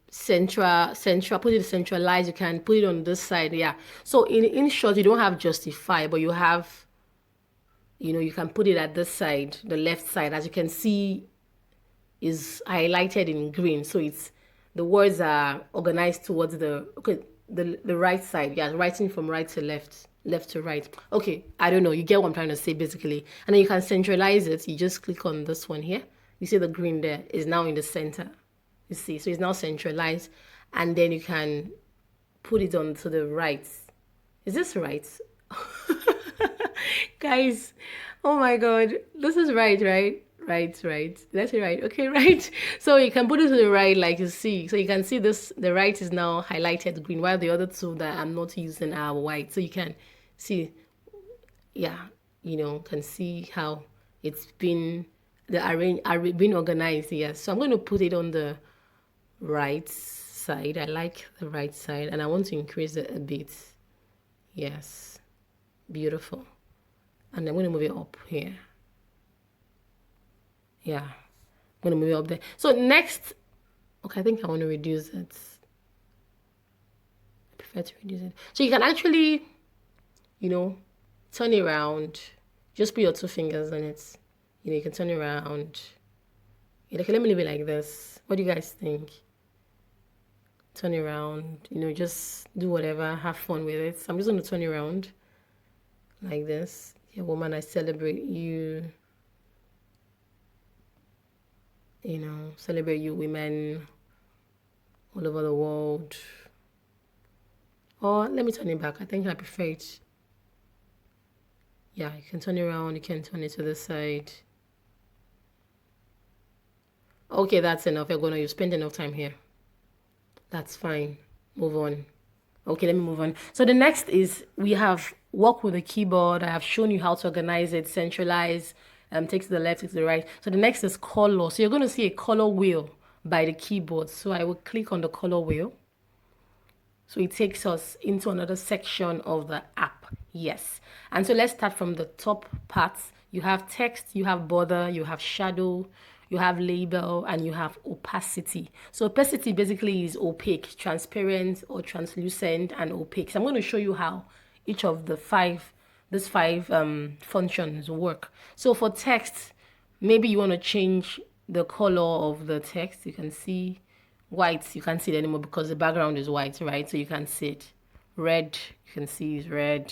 put it centralized, you can put it on this side. Yeah. So in Inshot, you don't have justify, but you have, you can put it at this side, the left side. As you can see, is highlighted in green. So the words are organized towards the right side. Yeah, writing from right to left, left to right. Okay, I don't know. You get what I'm trying to say basically. And then you can centralize it. You just click on this one here. You see the green there is now in the center. You see, so it's now centralized. And then you can put it on to the right. Is this right? Guys, oh my god, this is right? Right. Let's say right. Okay, right. So you can put it to the right, like you see. So you can see this, the right is now highlighted green, while the other two that I'm not using are white. So you can see, yeah, can see how it's been, been organized. Yes. So I'm going to put it on the right side. I like the right side, and I want to increase it a bit. Yes. Beautiful. And I'm going to move it up here. Yeah. I'm going to move it up there. So next, okay, I think I want to reduce it. I prefer to reduce it. So you can actually, turn it around. Just put your two fingers on it. You can turn it around. Okay, let me leave it like this. What do you guys think? Turn it around. Just do whatever. Have fun with it. So I'm just going to turn it around like this. Yeah, woman, I celebrate you. Celebrate you women all over the world. Or let me turn it back. I think I prefer it. Yeah, you can turn it around. You can turn it to the side. Okay, that's enough. You've spent enough time here. That's fine. Move on. Okay, let me move on. So the next is we have work with the keyboard. I have shown you how to organize it, centralize, take to the left, take to the right. So the next is color. So you're going to see a color wheel by the keyboard. So I will click on the color wheel. So it takes us into another section of the app. Yes. And so let's start from the top parts. You have text, you have border, you have shadow, you have label, and you have opacity. So opacity basically is opaque, transparent or translucent and opaque. So I'm going to show you how each of these five functions work. So for text, maybe you want to change the color of the text. You can see white, you can't see it anymore because the background is white, right? So you can see it. Red, you can see is red,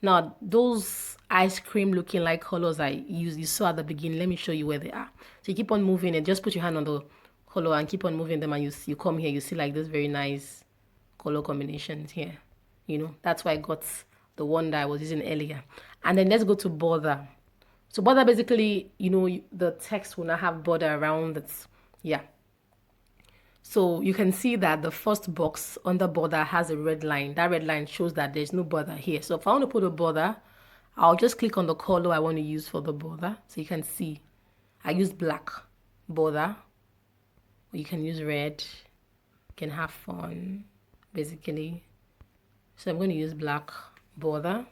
Now, those ice cream looking like colors you saw at the beginning, let me show you where they are. So you keep on moving it. Just put your hand on the color and keep on moving them, and you come here, you see like this very nice color combinations here. That's why I got the one that I was using earlier. And then let's go to border. So border basically, the text will not have border around it. Yeah. So you can see that the first box on the border has a red line. That red line shows that there's no border here. So if I want to put a border, I'll just click on the color I want to use for the border. So you can see I use black border. You can use red. You can have fun, basically. So I'm going to use black border.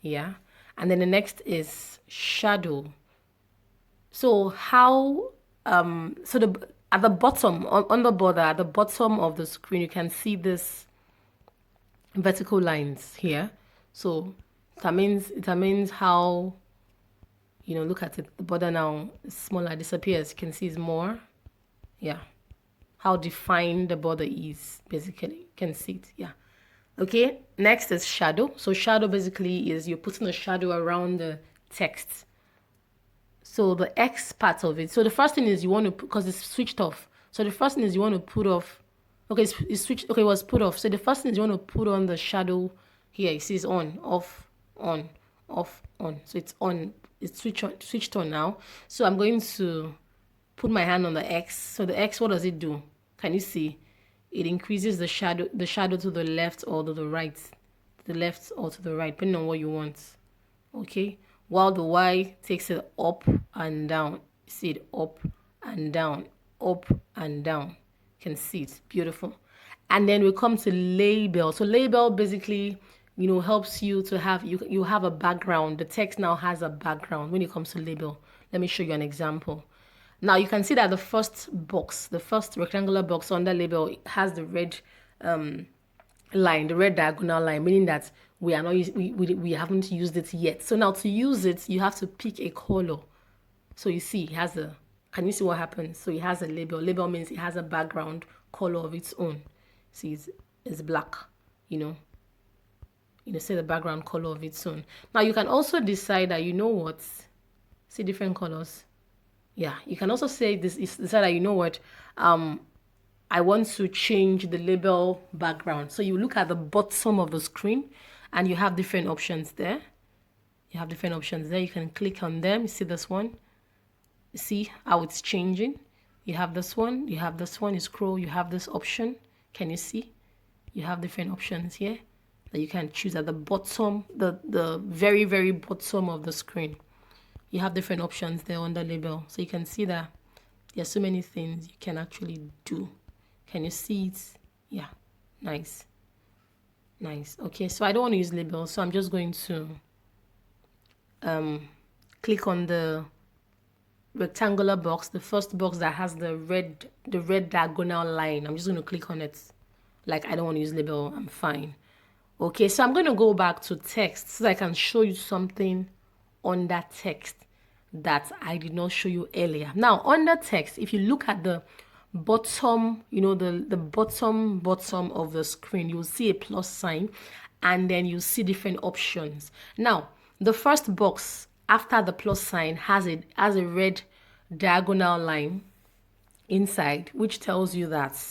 Yeah. And then the next is shadow. So at the bottom, on the border, at the bottom of the screen, you can see this vertical lines here. So that means how, look at it. The border now is smaller, disappears. You can see it's more. Yeah. How defined the border is, basically. You can see it. Yeah. Okay. Next is shadow. So shadow basically is you're putting a shadow around the text. So the X part of it. So the first thing is you want to, because it's switched off. So the first thing is you want to put off. Okay, it's switched. Okay, it was put off. So the first thing is you want to put on the shadow here. You see it's on, off, on, off, on. So it's on. It's switched on now. So I'm going to put my hand on the X. So the X, what does it do? Can you see? It increases the shadow to the left or to the right. To the left or to the right, depending on what you want. Okay. While the Y takes it up and down. See it up and down, up and down. You can see it. Beautiful. And then we come to label. So label basically, helps you to have, you have a background. The text now has a background when it comes to label. Let me show you an example. Now you can see that the first box, the first rectangular box under label has the red line, the red diagonal line, meaning that we haven't used it yet. So now to use it, you have to pick a color. So you see, can you see what happens? So it has a label. Label means it has a background color of its own. See, it's black, say the background color of its own. Now you can also decide that, see different colors. Yeah, you can also say decide that, I want to change the label background. So you look at the bottom of the screen and you have different options there. You can click on them. You see this one? See how it's changing? You have this one, you scroll, you have this option. Can you see? You have different options here that you can choose at the bottom, the very, very bottom of the screen. You have different options there on the label. So you can see that there's so many things you can actually do. Can you see it? Yeah, nice. Nice. Okay, so I don't want to use labels, so I'm just going to click on the rectangular box, the first box that has the red diagonal line. I'm just going to click on it. Like, I don't want to use label, I'm fine. Okay, so I'm going to go back to text so that I can show you something on that text that I did not show you earlier. Now, under text, if you look at the bottom, the bottom of the screen, you'll see a plus sign, and then you see different options. Now, the first box after the plus sign has a red diagonal line inside, which tells you that,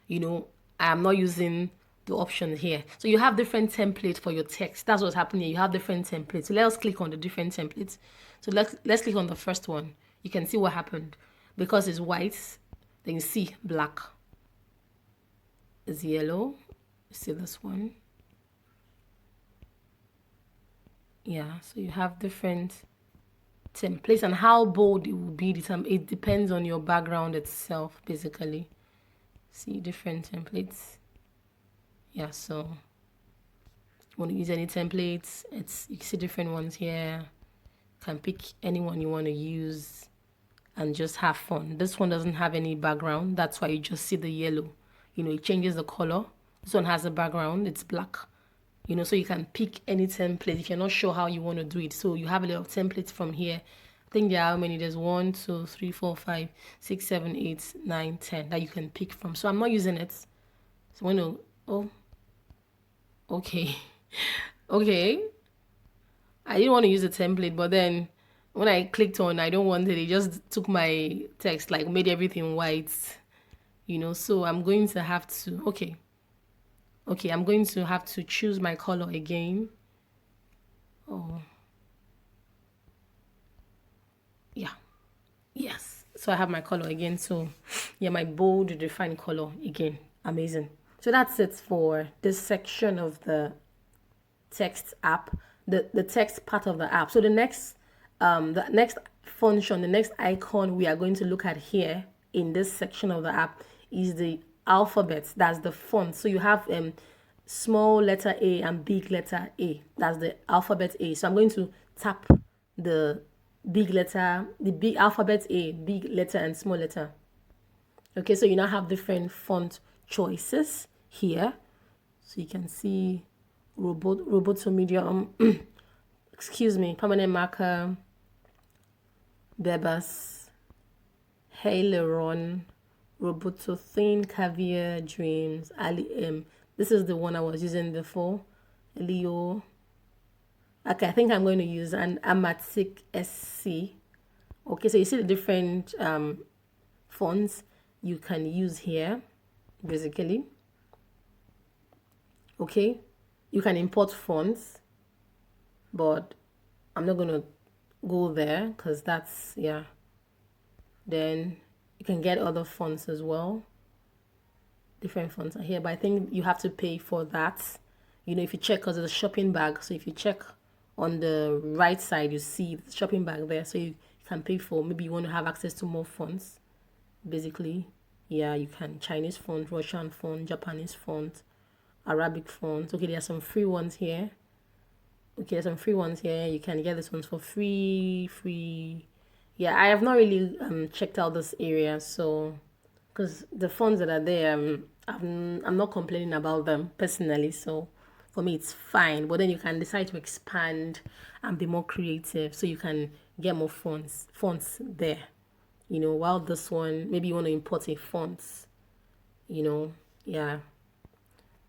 I am not using the option here. So you have different templates for your text. That's what's happening here. You have different templates. So let us click on the different templates. So let's click on the first one. You can see what happened. Because it's white, then you see black. It's yellow. You see this one. Yeah, so you have different templates, and how bold it will be. It depends on your background itself, basically. See different templates. Yeah, so you want to use any templates, you see different ones here. You can pick any one you want to use and just have fun. This one doesn't have any background, that's why you just see the yellow. It changes the color. This one has a background, it's black. So you can pick any template if you're not sure how you want to do it. So you have a lot of templates from here. I think there are how many? There's 1, 2, 3, 4, 5, 6, 7, 8, 9, 10 that you can pick from. So I'm not using it. So I'm going to, okay. Okay. I didn't want to use a template, but then when I clicked on I don't want it just took my text, like made everything white. So I'm going to have to, okay, I'm going to have to choose my color again. Oh. Yeah. Yes. So I have my color again. So yeah, my bold defined color again. Amazing. So that's it for this section of the text app, the text part of the app. So the next function, the next icon we are going to look at here in this section of the app is the alphabet. That's the font. So you have small letter A and big letter A. That's the alphabet A. So I'm going to tap the big alphabet A, big letter and small letter. Okay, so you now have different font choices here. So you can see Roboto Medium, excuse me, permanent marker, Bebas, Haileron, Roboto Thin, Caviar, Dreams, Ali M. This is the one I was using before. Leo. Okay, I think I'm going to use an Amatic SC. Okay, so you see the different fonts you can use here, basically. Okay, you can import fonts, but I'm not going to go there because that's, yeah. Then you can get other fonts as well. Different fonts are here, but I think you have to pay for that. If you check, because it's a shopping bag. So if you check on the right side, you see the shopping bag there. So you can pay for, maybe you want to have access to more fonts. Basically, yeah, you can. Chinese font, Russian font, Japanese font, Arabic font. Okay, there are some free ones here. Okay, there's some free ones here. You can get these ones for free. Yeah, I have not really checked out this area, so because the fonts that are there, I'm not complaining about them personally, so for me it's fine. But then you can decide to expand and be more creative, so you can get more fonts there. While this one, maybe you want to import a font. Yeah.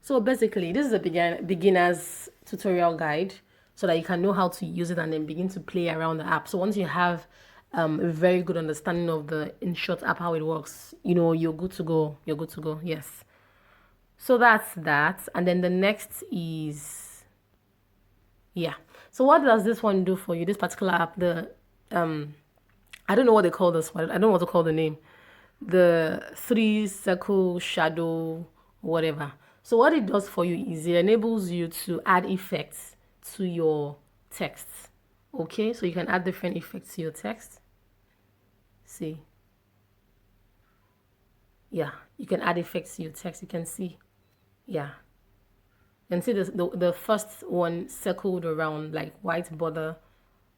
So basically, this is a beginner's tutorial guide so that you can know how to use it and then begin to play around the app. So once you have a very good understanding of the Inshot app, how it works, you're good to go. Yes. So that's that. And then the next is, yeah. So what does this one do for you? This particular app, the I don't know what they call this one. I don't know what to call the name. The 3 circle shadow, whatever. So what it does for you is it enables you to add effects to your text. Okay, so you can add different effects to your text. See. Yeah, you can add effects to your text. You can see. Yeah. And see the first one circled around, like white border,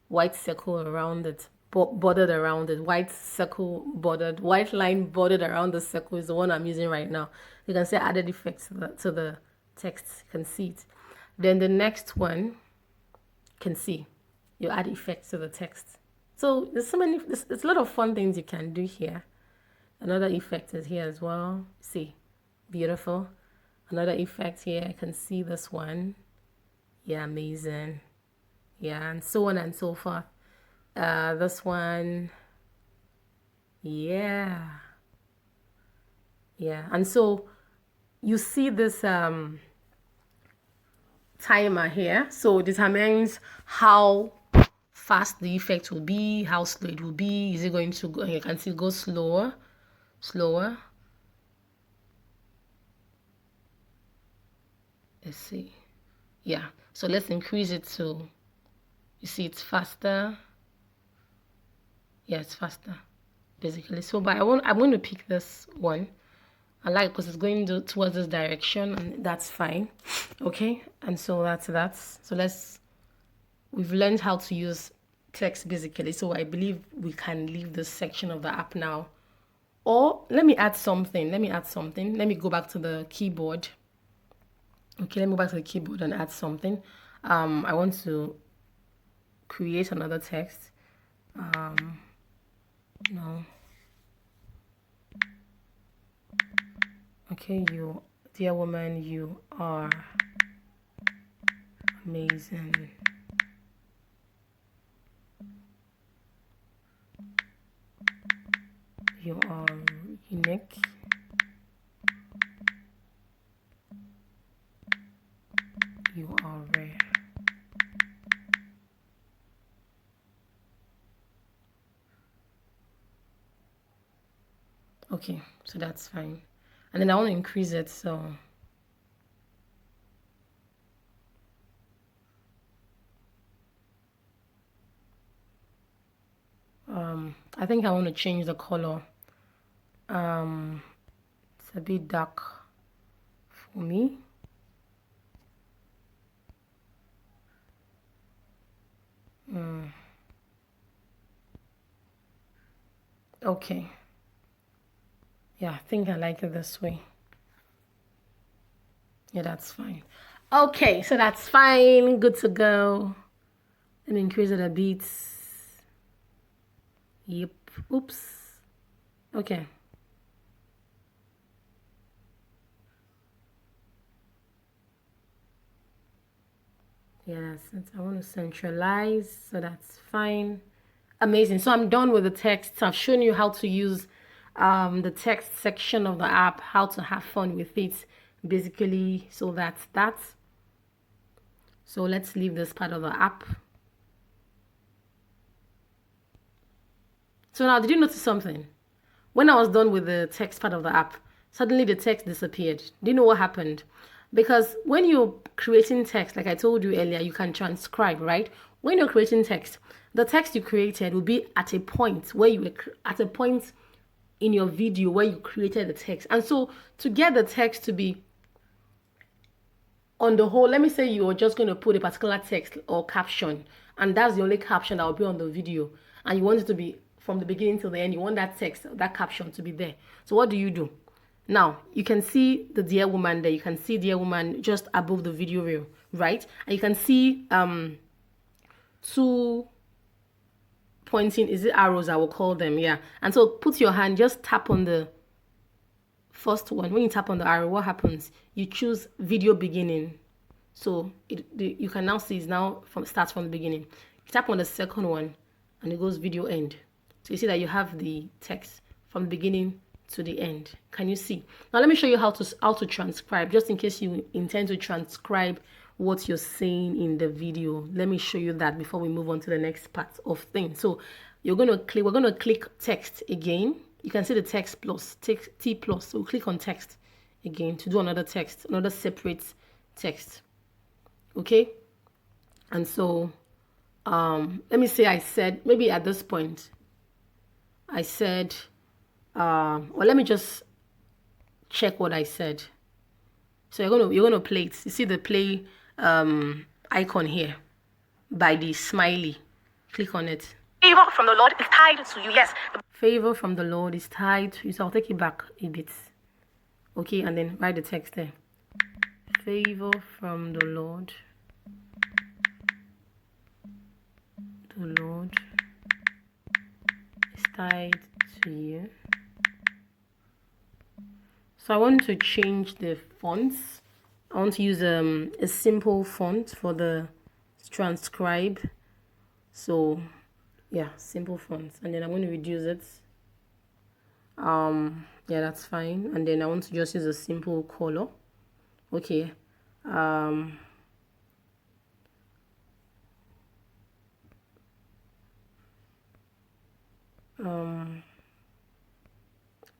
white circle around it, bordered around it, white circle bordered, white line bordered around the circle is the one I'm using right now. You can say added effects to the text. You can see it. Then the next one, you can see you add effects to the text. So there's so many, there's a lot of fun things you can do here. Another effect is here as well. See, beautiful. Another effect here, I can see this one. Yeah, amazing. Yeah, and so on and so forth. This one, yeah. Yeah, and so you see this timer here. So it determines how fast the effect will be, how slow it will be. Is it going to go, you can see go slower, slower. Let's see. Yeah, so let's increase it to, you see it's faster. Yeah, it's faster, basically. So, but I'm going to pick this one. I like because it's going towards this direction, and that's fine. Okay, and so that's that. So we've learned how to use text basically. So I believe we can leave this section of the app now. Or let me add something. Let me go back to the keyboard. Okay, let me go back to the keyboard and add something. I want to create another text. No. Okay, you, dear woman, you are amazing. You are unique. You are rare. Okay, so that's fine. And then I want to increase it, so I think I want to change the color. It's a bit dark for me. Okay. Yeah, I think I like it this way. Yeah, that's fine. Okay, so that's fine. Good to go. Let me increase it a bit. Yep. Oops. Okay. Yeah, that's it. I want to centralize, so that's fine. Amazing. So I'm done with the text. I've shown you how to use the text section of the app, how to have fun with it, basically. So that's that. So let's leave this part of the app. So now, did you notice something? When I was done with the text part of the app, suddenly the text disappeared. Do you know what happened? Because when you're creating text, like I told you earlier, you can transcribe, right? When you're creating text, the text you created will be at a point where you were at a point in your video where you created the text. And so to get the text to be on the whole, let me say you're just going to put a particular text or caption, and that's the only caption that will be on the video, and you want it to be from the beginning till the end. You want that text, that caption to be there. So what do? Now, you can see the dear woman there. You can see dear woman just above the video reel, right? And you can see two pointing, is it arrows? I will call them, yeah. And so put your hand, just tap on the first one. When you tap on the arrow, what happens? You choose video beginning. So you can now see it's now starts from the beginning. You tap on the second one and it goes video end. So you see that you have the text from the beginning to the end. Can you see? Now let me show you how to transcribe, just in case you intend to transcribe what you're saying in the video. Let me show you that before we move on to the next part of things. So we're going to click text again. You can see the text plus, T plus. So we'll click on text again to do another text, another separate text. Okay. And so, let me say I said, maybe at this point, I said, well, let me just check what I said. So you're gonna play it. You see the play icon here by the smiley. Click on it. Favor from the Lord is tied to you. Yes. Favor from the Lord is tied to you. So I'll take it back a bit. Okay, and then write the text there. Favor from the Lord. The Lord is tied to you. So I want to change the fonts. I want to use a simple font for the transcribe. So yeah, simple fonts, and then I'm going to reduce it. Yeah, that's fine. And then I want to just use a simple color. Okay. 1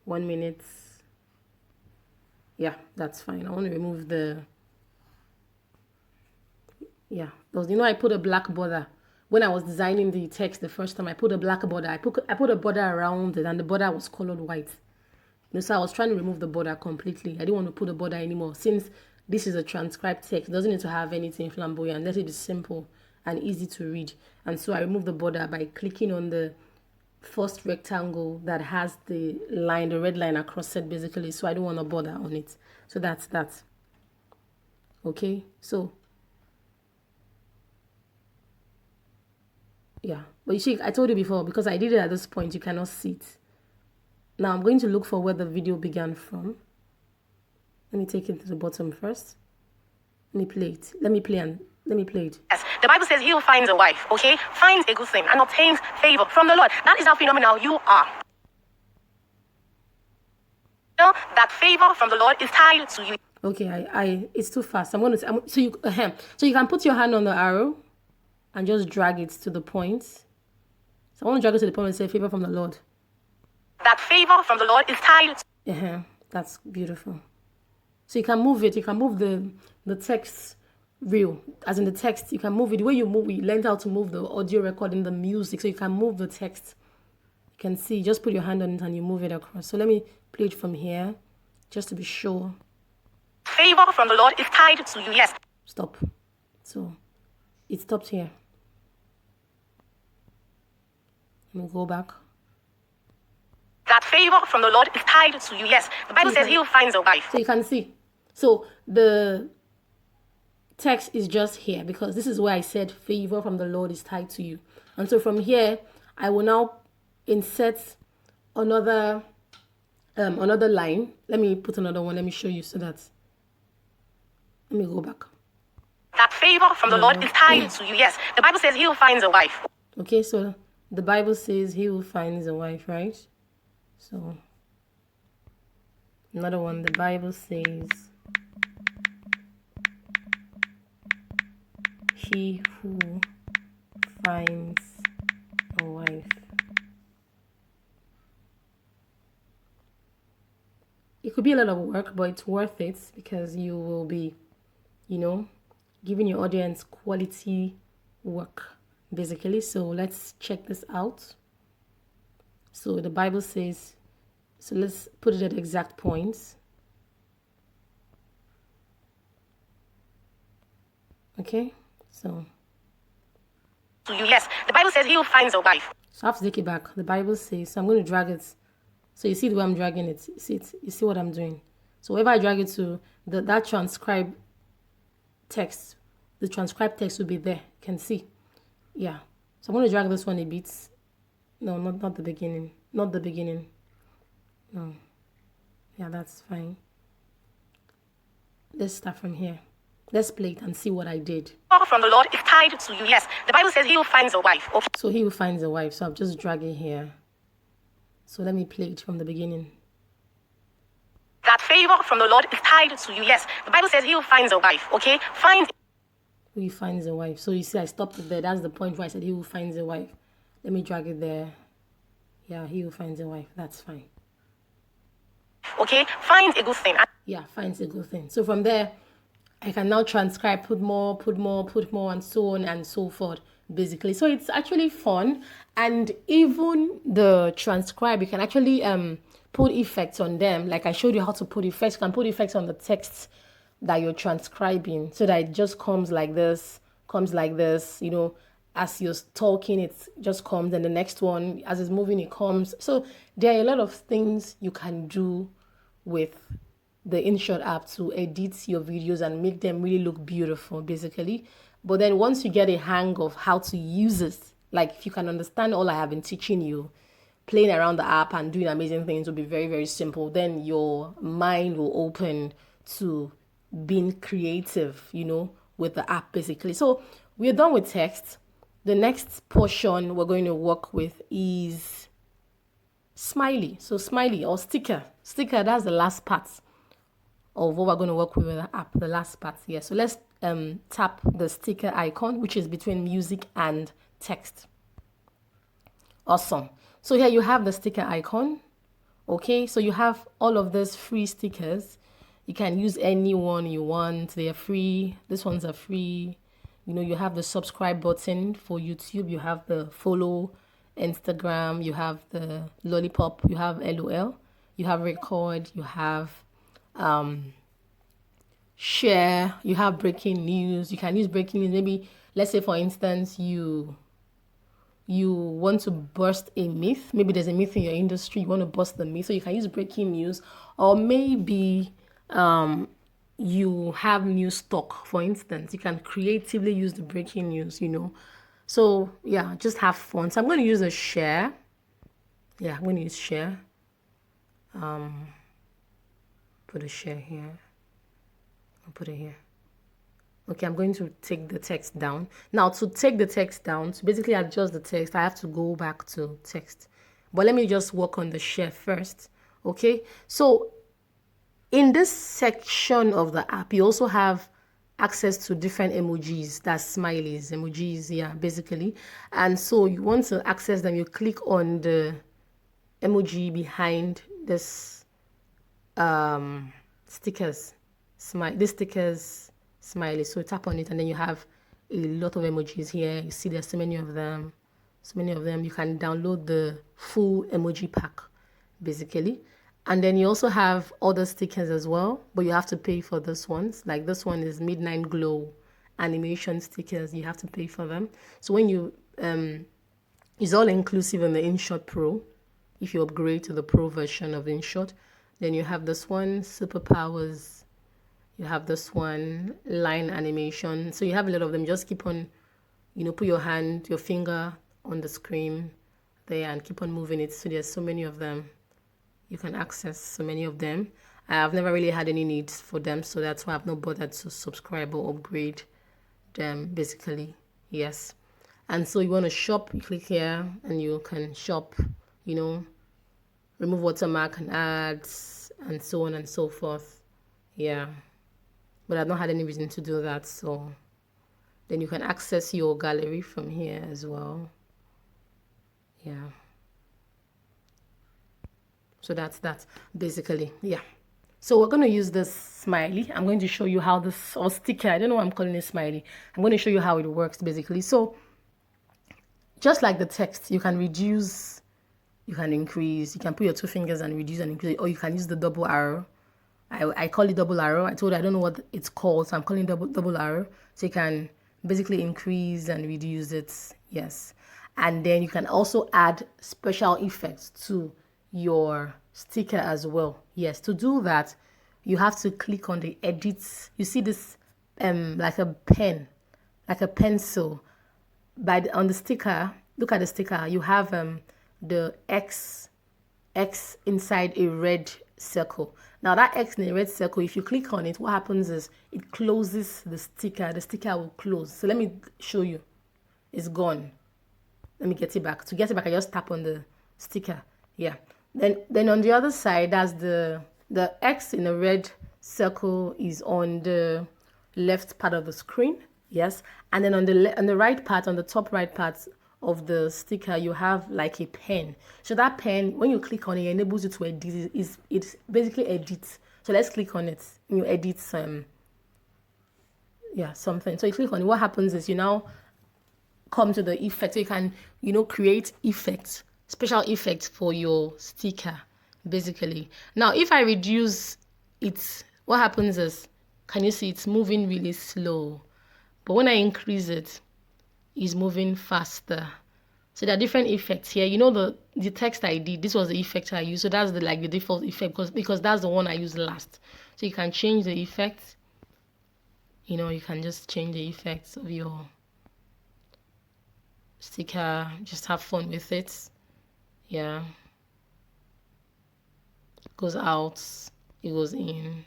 minute. Yeah, that's fine. I want to remove the, yeah, because I put a black border when I was designing the text the first time. I put a black border. I put a border around it, and the border was colored white. So I was trying to remove the border completely. I didn't want to put a border anymore. Since this is a transcribed text, it doesn't need to have anything flamboyant. Let it be simple and easy to read. And so I removed the border by clicking on the first rectangle that has the line, the red line across it, basically. So I don't want a border on it. So that's that. Okay, so yeah, but you see, I told you before, because I did it at this point, you cannot see it. Now I'm going to look for where the video began from. Let me take it to the bottom first. Let me play it. Let me play it. Yes, the Bible says he who finds a wife, okay, finds a good thing and obtains favor from the Lord. That is how phenomenal you are. You know, that favor from the Lord is tied to you. Okay, it's too fast. So you can put your hand on the arrow and just drag it to the point. So I want to drag it to the point and say favor from the Lord. That favor from the Lord is tied to. That's beautiful. So you can move it. You can move the text reel, as in the text. You can move it the way you move. We learned how to move the audio recording, the music. So you can move the text. You can see. Just put your hand on it and you move it across. So let me play it from here, just to be sure. Favor from the Lord is tied to you. Yes. Stop. So it stopped here. Let me go back. That favor from the Lord is tied to you. Yes. The Bible says he who finds a wife. So you can see. So the text is just here because this is where I said favor from the Lord is tied to you. And so from here, I will now insert another line. Let me put another one. Let me show you so that. Let me go back. That favor from the Lord is tied to you. Yes. The Bible says he who finds a wife. Okay, so the Bible says he who finds a wife, right? So another one, the Bible says he who finds a wife. It could be a lot of work, but it's worth it because you will be, giving your audience quality work, basically. So let's check this out. So the Bible says, so let's put it at exact points. Okay, so. Yes, the Bible says he who finds a wife. So I have to take it back. The Bible says, so I'm going to drag it. So you see the way I'm dragging it. You see what I'm doing. So wherever I drag it to, that transcribed text, the transcribed text will be there. You can see. Yeah. So I'm going to drag this one a bit. No, not the beginning. Not the beginning. No. Yeah, that's fine. Let's start from here. Let's play it and see what I did. From the Lord is tied to you. Yes. The Bible says he who finds a wife. Okay. So he who finds a wife. So I'm just dragging here. So let me play it from the beginning. That favor from the Lord is tied to you. Yes. The Bible says he who finds a wife. Okay. Finds. Who finds a wife. So you see, I stopped it there. That's the point where I said he who finds a wife. Let me drag it there. Yeah, he who finds a wife. That's fine. Okay, find a good thing. Yeah, finds a good thing. So from there, I can now transcribe, put more, and so on and so forth, basically. So it's actually fun. And even the transcribe, you can actually put effects on them. Like I showed you how to put effects. You can put effects on the text that you're transcribing so that it just comes like this, you know, as you're talking, it just comes, and the next one, as it's moving, it comes. So there are a lot of things you can do with the Inshot app to edit your videos and make them really look beautiful, basically. But then once you get a hang of how to use it, like if you can understand all I have been teaching you, playing around the app and doing amazing things will be very, very simple. Then your mind will open to being creative, you know, with the app, basically. So we're done with text. The next portion we're going to work with is smiley. So smiley or sticker. Sticker, that's the last part of what we're going to work with the app, the last part. Yeah, so let's tap the sticker icon, which is between music and text. Awesome. So here you have the sticker icon. Okay, so you have all of these free stickers. You can use any one you want. They are free. These ones are free. You know, you have the subscribe button for YouTube. You have the follow Instagram. You have the lollipop. You have LOL. You have record. You have share. You have breaking news. You can use breaking news. Maybe, let's say, for instance, you want to burst a myth. Maybe there's a myth in your industry. You want to burst the myth. So you can use breaking news. Or maybe you have new stock, for instance. You can creatively use the breaking news, you know. So, yeah, just have fun. So I'm going to use a share. Yeah, I'm going to use share. Put a share here. I'll put it here. Okay, I'm going to take the text down. Now, to take the text down, to basically adjust the text, I have to go back to text. But let me just work on the share first. Okay, so in this section of the app, you also have access to different emojis. That's smileys, emojis, yeah, basically. And so you want to access them, you click on the emoji behind this stickers, this stickers smiley. So tap on it and then you have a lot of emojis here. You see there's so many of them. You can download the full emoji pack, basically. And then you also have other stickers as well, but you have to pay for this ones. Like this one is Midnight Glow animation stickers. You have to pay for them. So when you it's all inclusive in the Inshot Pro. If you upgrade to the Pro version of Inshot, then you have this one, superpowers. You have this one, line animation. So you have a lot of them. Just keep on, you know, put your finger on the screen there and keep on moving it. So there's so many of them. You can access so many of them. I've never really had any needs for them, so that's why I've not bothered to subscribe or upgrade them, basically. Yes. And so you want to shop, you click here and you can shop, you know, remove watermark and ads and so on and so forth. Yeah. But I've not had any reason to do that, so then you can access your gallery from here as well. Yeah. So that's that, basically. Yeah. So we're going to use this smiley. I'm going to show you how this, or sticker, I don't know why I'm calling it smiley. I'm going to show you how it works, basically. So just like the text, you can reduce, you can increase, you can put your two fingers and reduce and increase, or you can use the double arrow. I call it double arrow. I told you I don't know what it's called, so I'm calling it double arrow. So you can basically increase and reduce it. Yes. And then you can also add special effects to your sticker as well. Yes, to do that, you have to click on the edit. You see this like a pen, like a pencil. On the sticker, look at the sticker. You have the X inside a red circle. Now that X in a red circle, if you click on it, what happens is it closes the sticker. The sticker will close. So let me show you. It's gone. Let me get it back. To get it back, I just tap on the sticker. Yeah. Then on the other side, that's the X in a red circle is on the left part of the screen. Yes. And then on the right part, on the top right part of the sticker, you have like a pen. So that pen, when you click on it, it enables you to edit. It's basically edit. So let's click on it. You edit something. So you click on it. What happens is you now come to the effect. So you can, create effects, special effects for your sticker, basically. Now, if I reduce it, what happens is, can you see it's moving really slow? But when I increase it, it's moving faster. So there are different effects here. The text I did, this was the effect I used. So that's the default effect because that's the one I used last. So you can change the effect. You can just change the effects of your sticker. Just have fun with it. Yeah. It goes out. It goes in.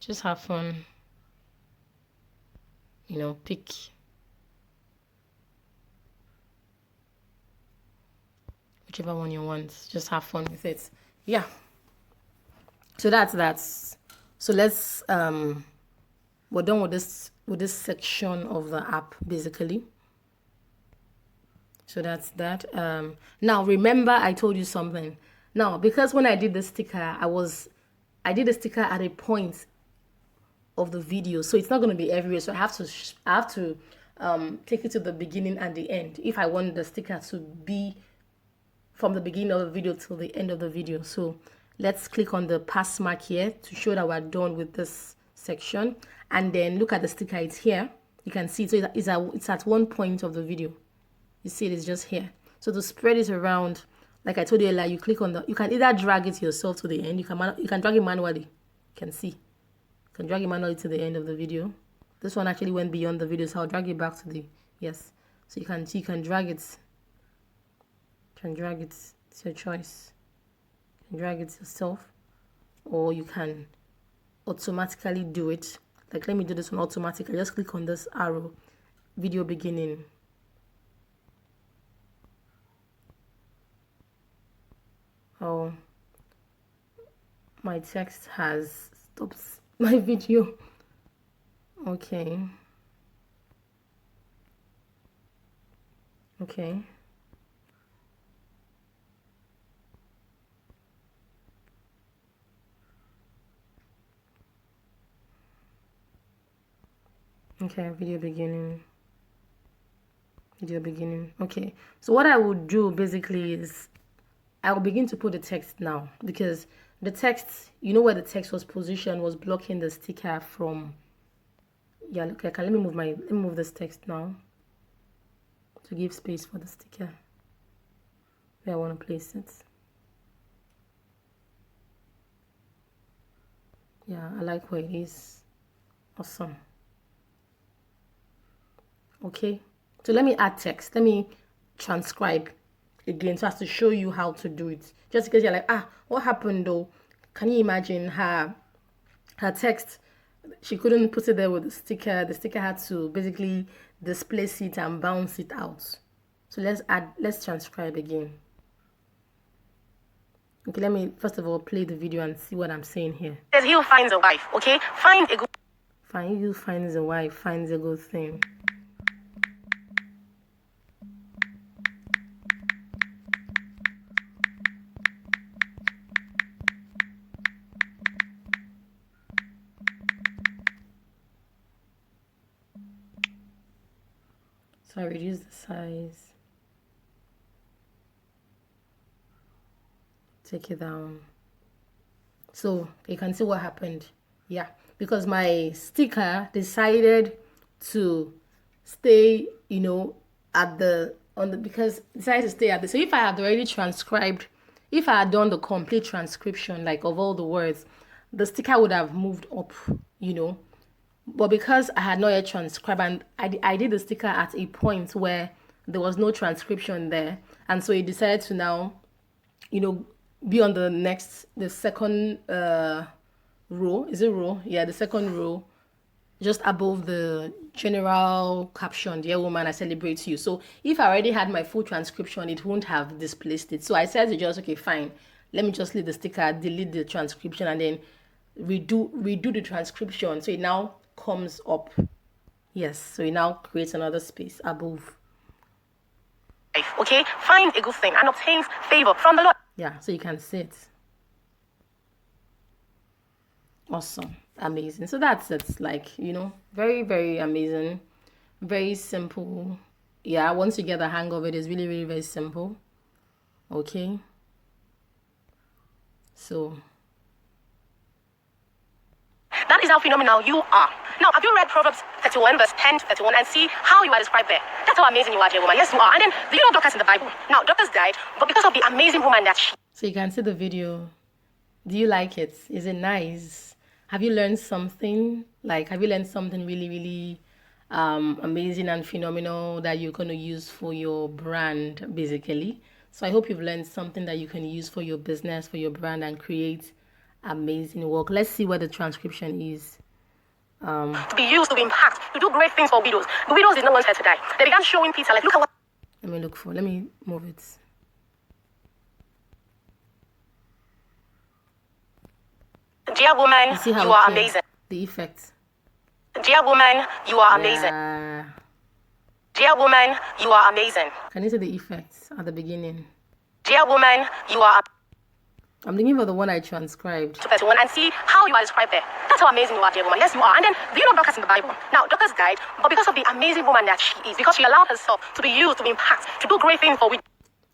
Just have fun. Pick whichever one you want. Just have fun with it. Yeah. So that's so let's we're done with this section of the app, basically. So that's that. Now remember I told you something. Now, because when I did the sticker, I did the sticker at a point of the video, so it's not going to be everywhere. So I have to take it to the beginning and the end if I want the sticker to be from the beginning of the video till the end of the video. So let's click on the pass mark here to show that we're done with this section, and then look at the sticker. It's here. You can see so it's at one point of the video. You see it's just here. So to spread it around, like I told you earlier, you click on you can either drag it yourself to the end. You can drag it manually. You can see. You can drag it manually to the end of the video. This one actually went beyond the video, so I'll drag it back to the So you can see, you can drag it. You can drag it. It's your choice. You can drag it yourself, or you can automatically do it. Like, let me do this one automatically. Just click on this arrow, video beginning. Oh, my text has stopped my video. Okay. Okay. Okay, video beginning. Video beginning. Okay. So what I would do basically is I will begin to put the text now, because the text, where the text was positioned was blocking the sticker from. Yeah, okay, let me move this text now to give space for the sticker where I want to place it. Yeah, I like where it is. Awesome. Okay, so let me add text. Let me transcribe again so as to show you how to do it. Just because you're like, what happened though? Can you imagine her text? She couldn't put it there with the sticker. The sticker had to basically displace it and bounce it out. So let's transcribe again. Okay, let me first of all play the video and see what I'm saying here. Says he'll find a wife, okay? Find a good. Fine, you finds a wife, finds a good thing. So I reduce the size, take it down. So you can see what happened. Yeah, because my sticker decided to stay, because it decided to stay at the. So if I had already transcribed, if I had done the complete transcription, like of all the words, the sticker would have moved up, But because I had not yet transcribed, and I did the sticker at a point where there was no transcription there, and so it decided to now, be on the second row. Is it row? Yeah, the second row, just above the general caption, "Dear woman, I celebrate you." So if I already had my full transcription, it wouldn't have displaced it. So I said to just, okay, fine, let me just leave the sticker, delete the transcription, and then redo the transcription. So it now comes up. Yes, so it now creates another space above. Okay, find a good thing and obtains favor from the Lord. Yeah, so you can see it. Awesome. Amazing. So that's it. Like, very, very amazing. Very simple. Yeah, once you get the hang of it, it's really, really very simple. Okay. So that is how phenomenal you are. Now, have you read Proverbs 31 verse 10 to 31 and see how you are described there? That's how amazing you are, dear woman. Yes, you are. And then, do you know Dorcas in the Bible? Now, Dorcas died, but because of the amazing woman that she... So you can see the video. Do you like it? Is it nice? Have you learned something? Like, have you learned something really, really amazing and phenomenal that you're going to use for your brand, basically? So I hope you've learned something that you can use for your business, for your brand, and create amazing work. Let's see what the transcription is. To be used to impact, to do great things for widows. The widows did not want her to die. They began showing Peter, like, look at what... Let me move it. Dear woman, you are amazing. The effect. Dear woman, you are amazing. Dear woman, you are amazing. Can you see the effects at the beginning? Dear woman, you are... I'm thinking of the one I transcribed. 31 and see how you are described there. That's how amazing you are, dear woman. Yes, you are. And then, do you know Dorcas in the Bible? Now, Dorcas died, but because of the amazing woman that she is, because she allowed herself to be used, to impact, to do great things for widows.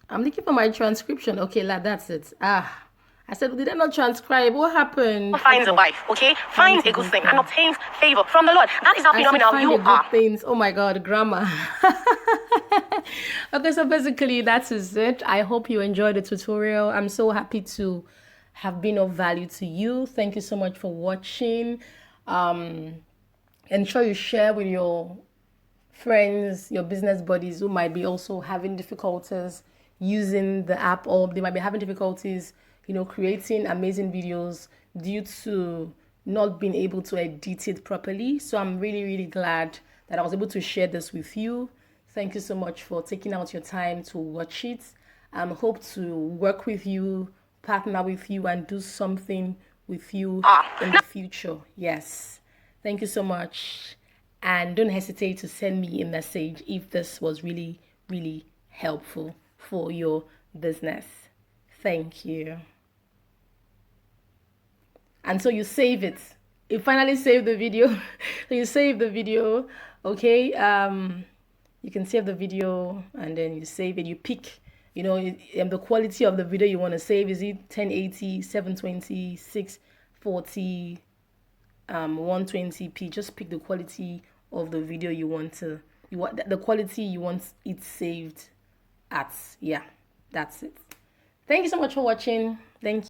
I'm looking for my transcription. Okay, lad, that's it. I said, did I not transcribe? What happened? Finds a wife, okay? Finds a good thing and obtains favor from the Lord. That is how phenomenal you are. Things. Oh my God, grammar. Okay, so basically that is it. I hope you enjoyed the tutorial. I'm so happy to have been of value to you. Thank you so much for watching. Ensure you share with your friends, your business buddies who might be also having difficulties using the app, or they might be having difficulties creating amazing videos due to not being able to edit it properly. So I'm really, really glad that I was able to share this with you. Thank you so much for taking out your time to watch it. I hope to work with you, partner with you, and do something with you in the future. Yes. Thank you so much. And don't hesitate to send me a message if this was really, really helpful for your business. Thank you. And so you save it. You finally save the video. So you save the video, okay? You can save the video and then you save it. You pick, the quality of the video you want to save. Is it 1080, 720, 640, 120p? Just pick the quality of the video the quality you want it saved at. Yeah, that's it. Thank you so much for watching. Thank you.